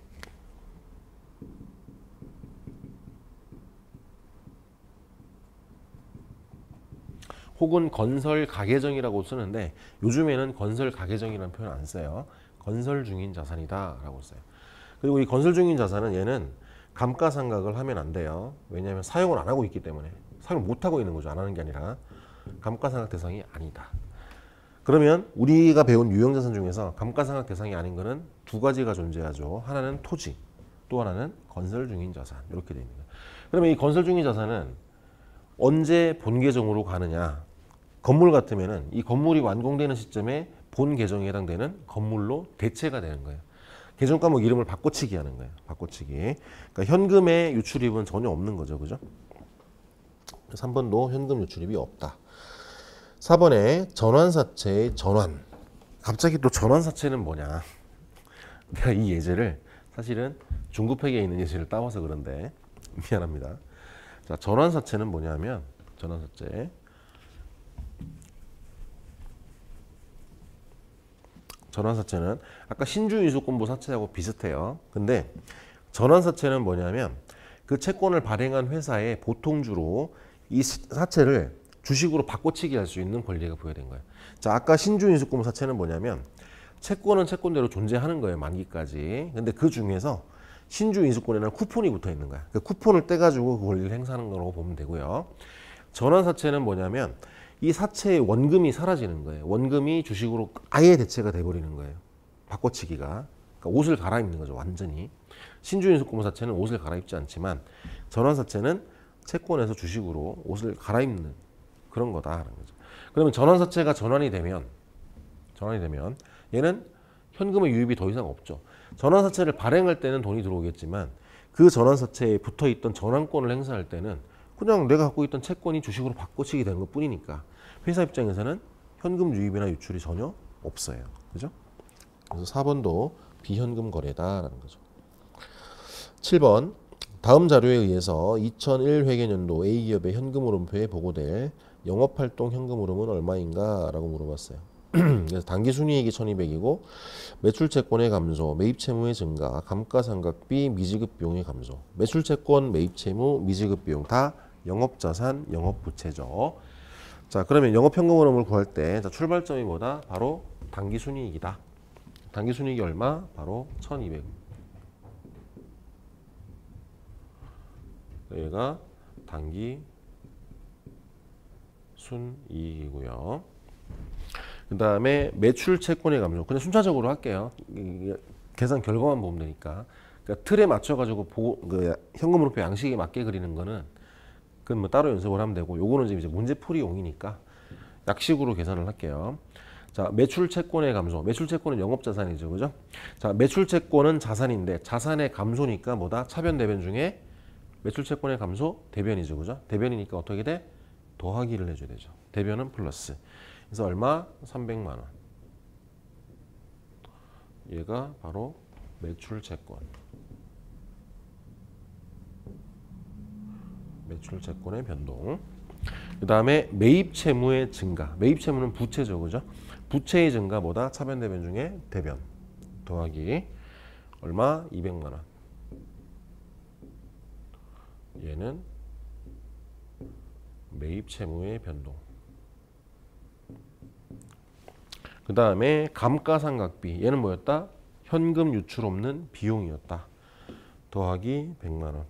혹은 건설 가계정이라고 쓰는데 요즘에는 건설 가계정이라는 표현 안 써요. 건설 중인 자산이다 라고 써요. 그리고 이 건설 중인 자산은 얘는 감가상각을 하면 안 돼요. 왜냐하면 사용을 안 하고 있기 때문에. 사용을 못 하고 있는 거죠. 안 하는 게 아니라. 감가상각 대상이 아니다. 그러면 우리가 배운 유형자산 중에서 감가상각 대상이 아닌 거는 두 가지가 존재하죠. 하나는 토지, 또 하나는 건설 중인 자산. 이렇게 되어 있는 거예요. 그러면 이 건설 중인 자산은 언제 본계정으로 가느냐? 건물 같으면은 이 건물이 완공되는 시점에 본 계정에 해당되는 건물로 대체가 되는 거예요. 계정 과목 이름을 바꿔치기 하는 거예요. 바꿔치기. 그러니까 현금의 유출입은 전혀 없는 거죠. 그죠? 3번도 현금 유출입이 없다. 4번에 전환사채의 전환. 갑자기 또 전환사채는 뭐냐? 내가 이 예제를 사실은 중급회계에 있는 예제를 따와서 그런데 미안합니다. 자, 전환사채는 뭐냐면 전환사채. 전환사채는 아까 신주인수권부 사채하고 비슷해요. 근데 전환사채는 뭐냐면 그 채권을 발행한 회사의 보통주로 이 사채를 주식으로 바꿔치기 할 수 있는 권리가 부여된 거예요. 자, 아까 신주인수권부 사채는 뭐냐면 채권은 채권대로 존재하는 거예요. 만기까지. 근데 그 중에서 신주인수권에는 쿠폰이 붙어 있는 거야. 그 쿠폰을 떼가지고 그 권리를 행사하는 거라고 보면 되고요. 전환사채는 뭐냐면 이 사채의 원금이 사라지는 거예요. 원금이 주식으로 아예 대체가 돼버리는 거예요. 바꿔치기가. 그러니까 옷을 갈아입는 거죠. 완전히. 신주인수권부 사채는 옷을 갈아입지 않지만 전환사채는 채권에서 주식으로 옷을 갈아입는 그런 거다라는 거죠. 그러면 전환사채가 전환이 되면 얘는 현금의 유입이 더 이상 없죠. 전환사채를 발행할 때는 돈이 들어오겠지만 그 전환사채에 붙어있던 전환권을 행사할 때는 그냥 내가 갖고 있던 채권이 주식으로 바꿔치기 되는 것 뿐이니까 회사 입장에서는 현금 유입이나 유출이 전혀 없어요. 그죠? 그래서 4번도 비현금 거래다라는 거죠. 7번 다음 자료에 의해서 2001 회계연도 A기업의 현금 흐름표에 보고될 영업활동 현금 흐름은 얼마인가? 라고 물어봤어요. 그래서 당기순이익이 1200이고 매출채권의 감소, 매입채무의 증가, 감가상각비, 미지급 비용의 감소. 매출채권, 매입채무, 미지급 비용 다 영업자산, 영업부채죠. 자, 그러면 영업현금 흐름을 구할 때 출발점이 뭐다? 바로 당기순이익이다. 당기순이익이 얼마? 바로 1200. 얘가 당기순이익이고요. 그 다음에 매출 채권의 감소. 그냥 순차적으로 할게요. 계산 결과만 보면 되니까. 그러니까 틀에 맞춰가지고 현금 흐름표 양식에 맞게 그리는 거는 그건 뭐 따로 연습을 하면 되고, 요거는 이제 문제풀이용이니까 약식으로 계산을 할게요. 자, 매출 채권의 감소. 매출 채권은 영업 자산이죠, 그죠? 자, 매출 채권은 자산인데 자산의 감소니까 뭐다? 차변 대변 중에 매출 채권의 감소 대변이죠, 그죠? 대변이니까 어떻게 돼? 더하기를 해줘야 되죠. 대변은 플러스. 그래서 얼마? 300만 원. 얘가 바로 매출 채권. 매출 채권의 변동. 그 다음에 매입 채무의 증가. 매입 채무는 부채죠, 그죠? 부채의 증가보다 차변 대변 중에 대변 더하기 얼마? 200만 원. 얘는 매입 채무의 변동. 그 다음에 감가상각비. 얘는 뭐였다? 현금 유출 없는 비용이었다. 더하기 100만 원.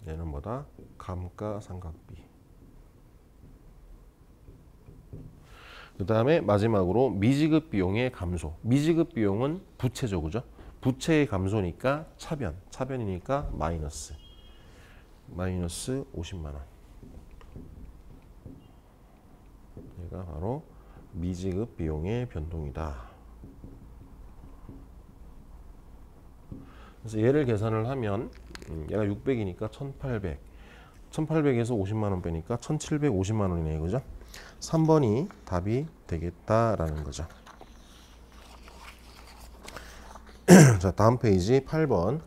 얘는 뭐다? 감가상각비. 그 다음에 마지막으로 미지급 비용의 감소. 미지급 비용은 부채죠, 그죠? 부채의 감소니까 차변. 차변이니까 마이너스 50만 원. 얘가 바로 미지급 비용의 변동이다. 그래서 얘를 계산을 하면 얘가 600이니까 1800. 1800에서 50만 원 빼니까 1750만 원이네요, 그죠? 3번이 답이 되겠다라는 거죠. 자, 다음 페이지 8번.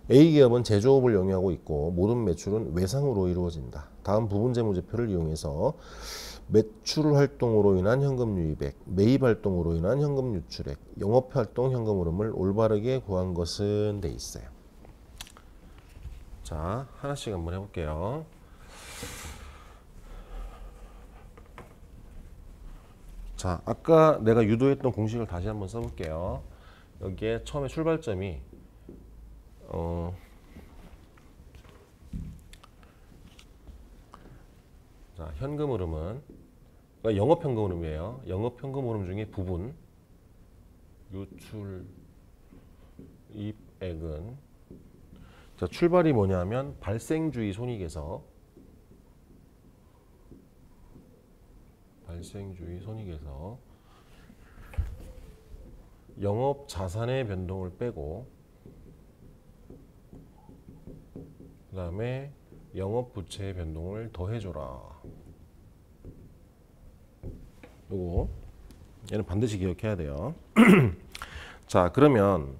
A기업은 제조업을 영위하고 있고 모든 매출은 외상으로 이루어진다. 다음 부분 재무제표를 이용해서 매출 활동으로 인한 현금 유입액, 매입 활동으로 인한 현금 유출액, 영업 활동 현금 흐름을 올바르게 구한 것은 돼 있어요. 자, 하나씩 한번 해볼게요. 자, 아까 내가 유도했던 공식을 다시 한번 써볼게요. 여기에 처음에 출발점이 자, 현금 흐름은 그러니까 영업 현금 흐름이에요. 영업 현금 흐름 중에 부분 유출 입액은 자, 출발이 뭐냐면 발생주의 손익에서 영업 자산의 변동을 빼고 그 다음에 영업 부채의 변동을 더해줘라. 요거 얘는 반드시 기억해야 돼요. 자, 그러면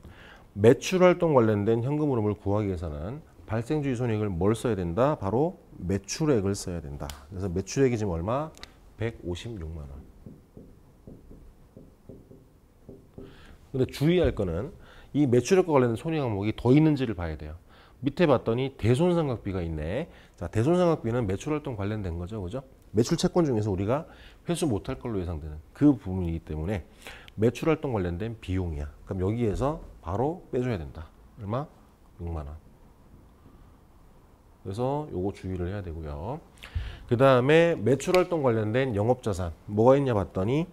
매출 활동 관련된 현금 흐름을 구하기 위해서는 발생주의 손익을 뭘 써야 된다? 바로 매출액을 써야 된다. 그래서 매출액이 지금 얼마? 156만 원. 근데 주의할 거는 이 매출액과 관련된 손익 항목이 더 있는지를 봐야 돼요. 밑에 봤더니 대손상각비가 있네. 자, 대손상각비는 매출활동 관련된 거죠, 그죠? 매출 채권 중에서 우리가 회수 못할 걸로 예상되는 그 부분이기 때문에 매출활동 관련된 비용이야. 그럼 여기에서 바로 빼줘야 된다. 얼마? 6만 원. 그래서 요거 주의를 해야 되고요. 그 다음에 매출활동 관련된 영업자산 뭐가 있냐 봤더니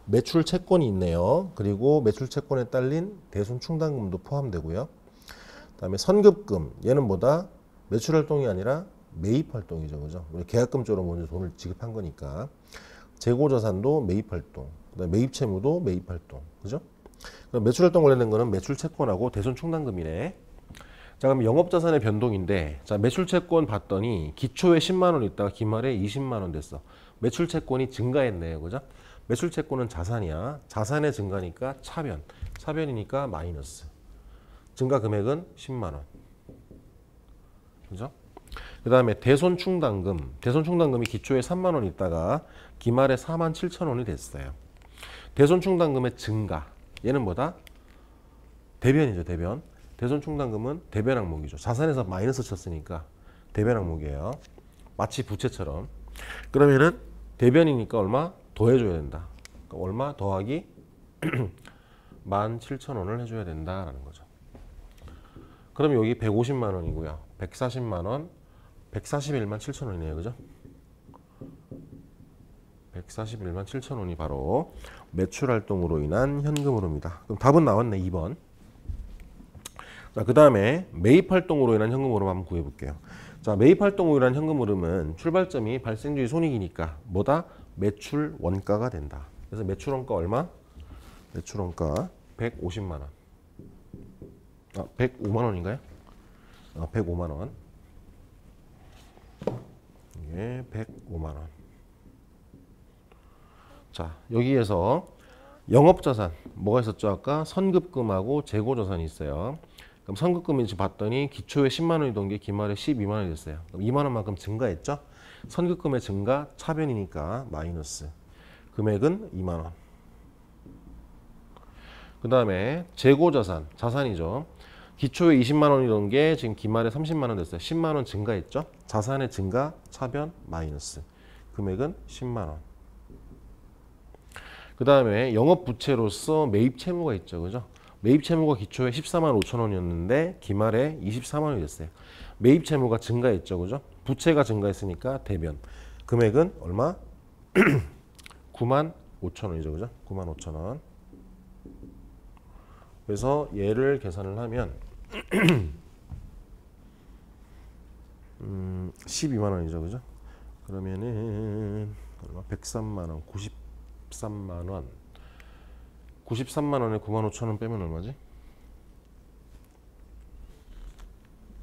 매출 채권이 있네요. 그리고 매출 채권에 딸린 대손 충당금도 포함되고요. 그 다음에 선급금, 얘는 뭐다? 매출활동이 아니라 매입 활동이죠. 그죠? 우리 계약금 쪽으로 먼저 돈을 지급한 거니까. 재고 자산도 매입 활동. 그다음에 매입 채무도 매입 활동. 그죠? 그럼 매출 활동 관련된 거는 매출 채권하고 대손 충당금이네. 자, 그럼 영업 자산의 변동인데, 자, 매출 채권 봤더니 기초에 10만 원 있다가 기말에 20만 원 됐어. 매출 채권이 증가했네요. 그죠? 매출 채권은 자산이야. 자산의 증가니까 차변. 차변이니까 마이너스. 증가 금액은 10만 원. 그죠? 그 다음에 대손 충당금. 대손 충당금이 기초에 3만 원 있다가 기말에 4만 7천 원이 됐어요. 대손 충당금의 증가. 얘는 뭐다? 대변이죠, 대변. 대손 충당금은 대변 항목이죠. 자산에서 마이너스 쳤으니까 대변 항목이에요. 마치 부채처럼. 그러면은 대변이니까 얼마 더해줘야 된다. 그러니까 얼마 더하기 17,000원을 해줘야 된다라는 거죠. 그럼 여기 150만 원이고요. 140만 원, 141만 7천 원이네요. 그죠? 141만 7천 원이 바로 매출 활동으로 인한 현금 흐름이다. 그럼 답은 나왔네, 2번. 자, 그 다음에 매입 활동으로 인한 현금 흐름 한번 구해 볼게요. 자, 매입 활동으로 인한 현금 흐름은 출발점이 발생주의 손익이니까 뭐다? 매출 원가가 된다. 그래서 매출 원가 얼마? 매출 원가 150만 원. 105만 원인가요? 105만 원. 이게 105만 원. 자, 여기에서 영업자산 뭐가 있었죠? 아까 선급금하고 재고자산이 있어요. 그럼 선급금이 지금 봤더니 기초에 10만 원이던 게 기말에 12만 원이 됐어요. 그럼 2만 원만큼 증가했죠? 선급금의 증가 차변이니까 마이너스. 금액은 2만 원. 그 다음에 재고자산, 자산이죠. 기초에 20만 원이던 게 지금 기말에 30만 원 됐어요. 10만 원 증가했죠? 자산의 증가, 차변, 마이너스. 금액은 10만 원. 그 다음에 영업부채로서 매입 채무가 있죠. 그죠? 매입 채무가 기초에 14만 5천 원이었는데 기말에 24만 원이 됐어요. 매입 채무가 증가했죠. 그죠? 부채가 증가했으니까 대변. 금액은 얼마? 9만 5천 원이죠. 그죠? 9만 5천 원. 그래서 얘를 계산을 하면 12만 원이죠. 그죠? 그러면은 얼마? 103만 원, 93만 원. 93만 원에 9만 5천 원 빼면 얼마지?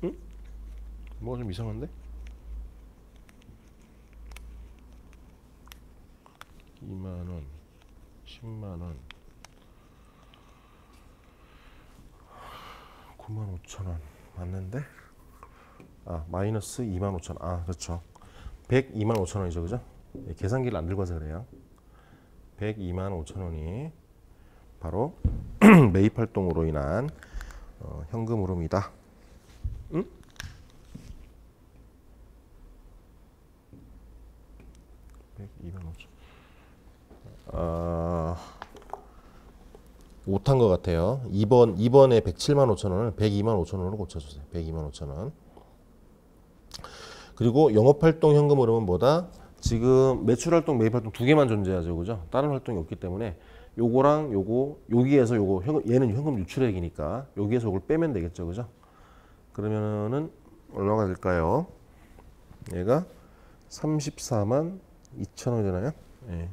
응? 뭐가 좀 이상한데? 2만 원, 10만 원, 9만 5천 원 맞는데? 마이너스 2만 5천 원. 그렇죠. 102만 5천 원이죠. 그죠? 계산기를 안 들고 와서 그래요. 102만 5천 원이 바로 매입 활동으로 인한 현금 흐름이다. 응? 못한 것 같아요. 2번에 107만 5천 원을 102만 5천 원으로 고쳐주세요. 102만 5천 원. 그리고 영업활동 현금 흐름은 뭐다? 지금 매출활동, 매입활동 두 개만 존재하죠. 그죠? 다른 활동이 없기 때문에 요거랑 요거, 여기에서 요거, 얘는 현금 유출액이니까 여기에서 요걸 빼면 되겠죠. 그죠? 그러면은 얼마가 될까요? 얘가 34만 2천 원이 되나요? 네.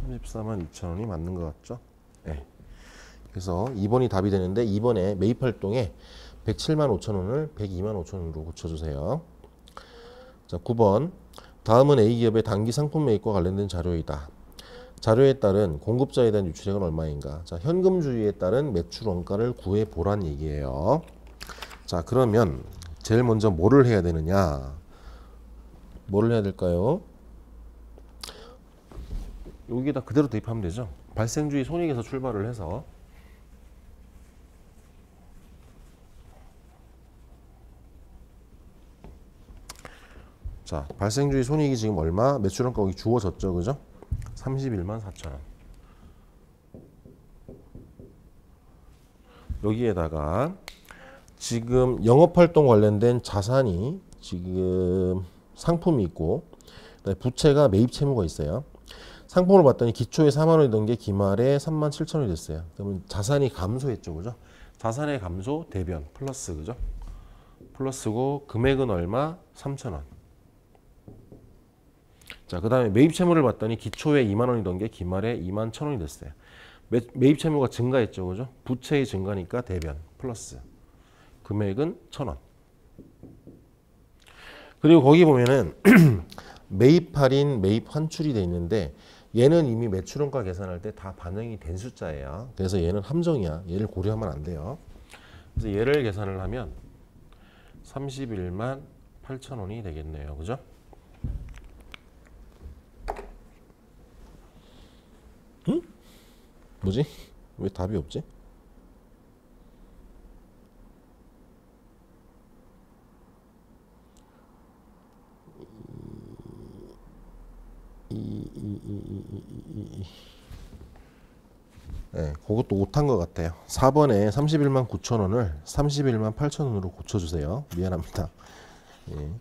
34만 2천 원이 맞는 것 같죠? 네. 그래서 2번이 답이 되는데 2번에 매입 활동에 107만 5천 원을 102만 5천 원으로 고쳐주세요. 자, 9번. 다음은 A기업의 단기 상품 매입과 관련된 자료이다. 자료에 따른 공급자에 대한 유출액은 얼마인가? 자, 현금주의에 따른 매출 원가를 구해 보란 얘기예요. 자, 그러면 제일 먼저 뭐를 해야 되느냐? 뭐를 해야 될까요? 여기다 그대로 대입하면 되죠. 발생주의 손익에서 출발을 해서 자, 발생주의 손익이 지금 얼마? 매출원가 여기 주어졌죠. 그죠? 31만 4천 원. 여기에다가 지금 영업활동 관련된 자산이 지금 상품이 있고 부채가 매입 채무가 있어요. 상품을 봤더니 기초에 4만 원이던 게 기말에 3만 7천 원이 됐어요. 그러면 자산이 감소했죠. 그죠? 자산의 감소 대변 플러스. 그죠? 플러스고 금액은 얼마? 3천 원. 자, 그 다음에 매입 채무를 봤더니 기초에 2만 원이던 게 기말에 2만 1,000원이 됐어요. 매입 채무가 증가했죠, 그죠? 부채의 증가니까 대변 플러스 금액은 1,000원. 그리고 거기 보면은 매입 할인, 매입 환출이 돼 있는데 얘는 이미 매출원가 계산할 때 다 반영이 된 숫자예요. 그래서 얘는 함정이야. 얘를 고려하면 안 돼요. 그래서 얘를 계산을 하면 31만 8,000원이 되겠네요. 그죠? 응? 뭐지? 왜 답이 없지? 네, 그것도 못한 것 같아요. 4번에 31만 9천원을 31만 8천원으로 고쳐주세요. 미안합니다. 예.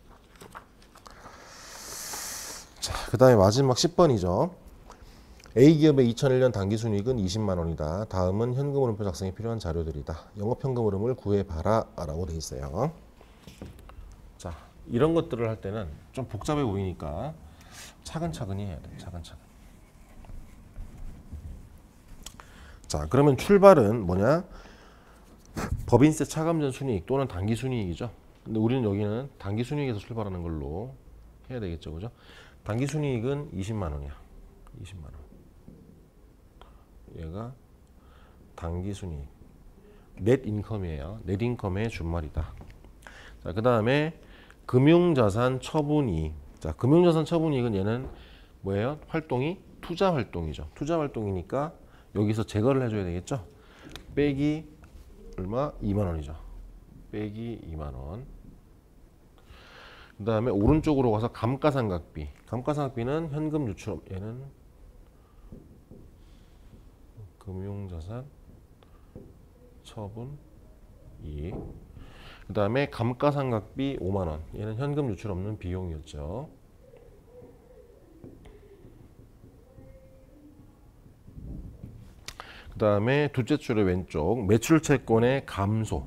자, 그 다음에 마지막 10번이죠. A기업의 2001년 당기순이익은 20만 원이다. 다음은 현금흐름표 작성에 필요한 자료들이다. 영업현금 흐름을 구해봐라 라고 돼 있어요. 자, 이런 것들을 할 때는 좀 복잡해 보이니까 차근차근히 해야 돼요. 차근차근. 자, 그러면 출발은 뭐냐? 법인세 차감전 순이익 또는 당기 순이익이죠. 근데 우리는 여기는 당기 순이익에서 출발하는 걸로 해야 되겠죠, 그죠? 당기 순이익은 20만 원이야. 20만 원. 얘가 당기 순이익. 넷 인컴이에요. 넷 인컴의 준말이다. 자, 그 다음에 금융자산 처분이익. 자, 금융자산 처분이익은 얘는 뭐예요? 활동이 투자 활동이죠. 투자 활동이니까 여기서 제거를 해줘야 되겠죠. 빼기 얼마? 2만 원이죠. 빼기 2만 원. 그 다음에 오른쪽으로 가서 감가상각비. 감가상각비는 현금 유출. 얘는 금융자산 처분 이익. 그 다음에 감가상각비 5만 원. 얘는 현금 유출 없는 비용이었죠. 그 다음에 둘째 줄의 왼쪽 매출채권의 감소.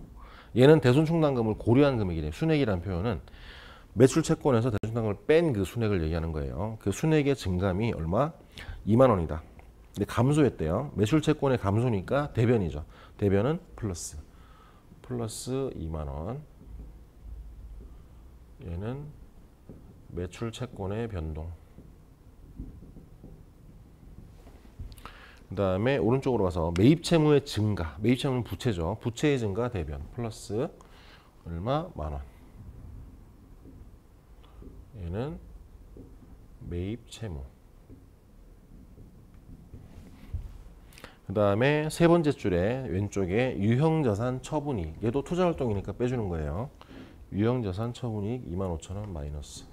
얘는 대손충당금을 고려한 금액이래요. 순액이라는 표현은 매출채권에서 대손충당금을 뺀 그 순액을 얘기하는 거예요. 그 순액의 증감이 얼마? 2만 원이다. 근데 감소했대요. 매출채권의 감소니까 대변이죠. 대변은 플러스 2만 원. 얘는 매출채권의 변동. 그 다음에 오른쪽으로 가서 매입채무의 증가. 매입채무는 부채죠. 부채의 증가 대변 플러스 얼마? 만 원. 얘는 매입채무. 그 다음에 세 번째 줄에 왼쪽에 유형자산 처분이익. 얘도 투자활동이니까 빼주는 거예요. 유형자산 처분이익 25,000원 마이너스.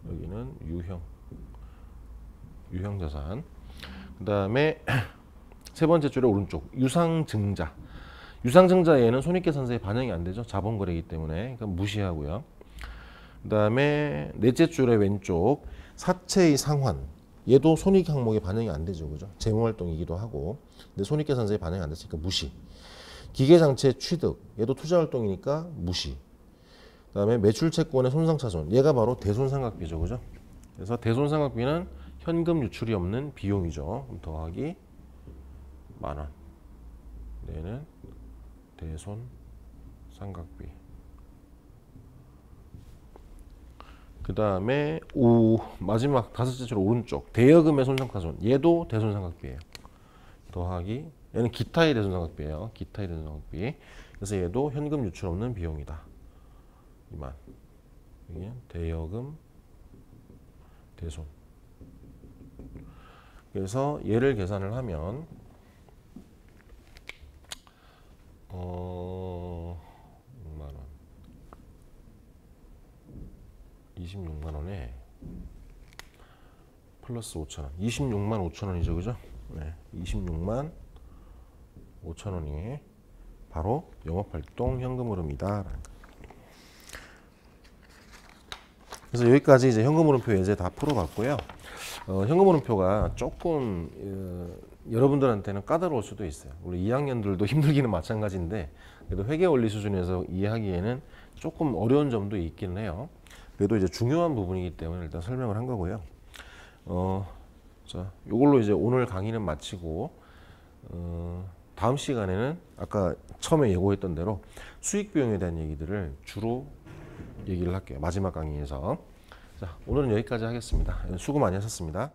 여기는 유형자산. 그 다음에 세 번째 줄의 오른쪽 유상증자. 유상증자에는 손익계산서에 반영이 안 되죠. 자본거래이기 때문에. 그러니까 무시하고요. 그 다음에 넷째 줄의 왼쪽 사채의 상환. 얘도 손익 항목에 반영이 안 되죠. 그죠? 재무활동이기도 하고. 근데 손익계산서에 반영이 안 됐으니까 무시. 기계장치의 취득. 얘도 투자활동이니까 무시. 그 다음에 매출채권의 손상차손. 얘가 바로 대손상각비죠. 그죠? 그래서 대손상각비는 현금 유출이 없는 비용이죠. 그럼 더하기 만 원. 얘는 대손상각비. 그 다음에 마지막 다섯째 줄 오른쪽 대여금의 손상차손. 얘도 대손상각비예요. 더하기 얘는 기타의 대손상각비예요. 기타의 대손상각비. 그래서 얘도 현금 유출 없는 비용이다. 이만. 이게 대여금 대손. 그래서 얘를 계산을 하면 6만 원. 26만 원에 플러스 5천 원. 26만 5천 원이죠. 그죠? 네. 26만 5천 원이 바로 영업활동 현금 흐름이다. 그래서 여기까지 이제 현금 흐름표 예제 다 풀어봤고요. 현금 흐름표가 조금 여러분들한테는 까다로울 수도 있어요. 우리 2학년들도 힘들기는 마찬가지인데 그래도 회계 원리 수준에서 이해하기에는 조금 어려운 점도 있기는 해요. 그래도 이제 중요한 부분이기 때문에 일단 설명을 한 거고요. 자, 이걸로 이제 오늘 강의는 마치고 다음 시간에는 아까 처음에 예고했던 대로 수익 비용에 대한 얘기들을 주로 얘기를 할게요. 마지막 강의에서. 자, 오늘은 여기까지 하겠습니다. 수고 많이 하셨습니다.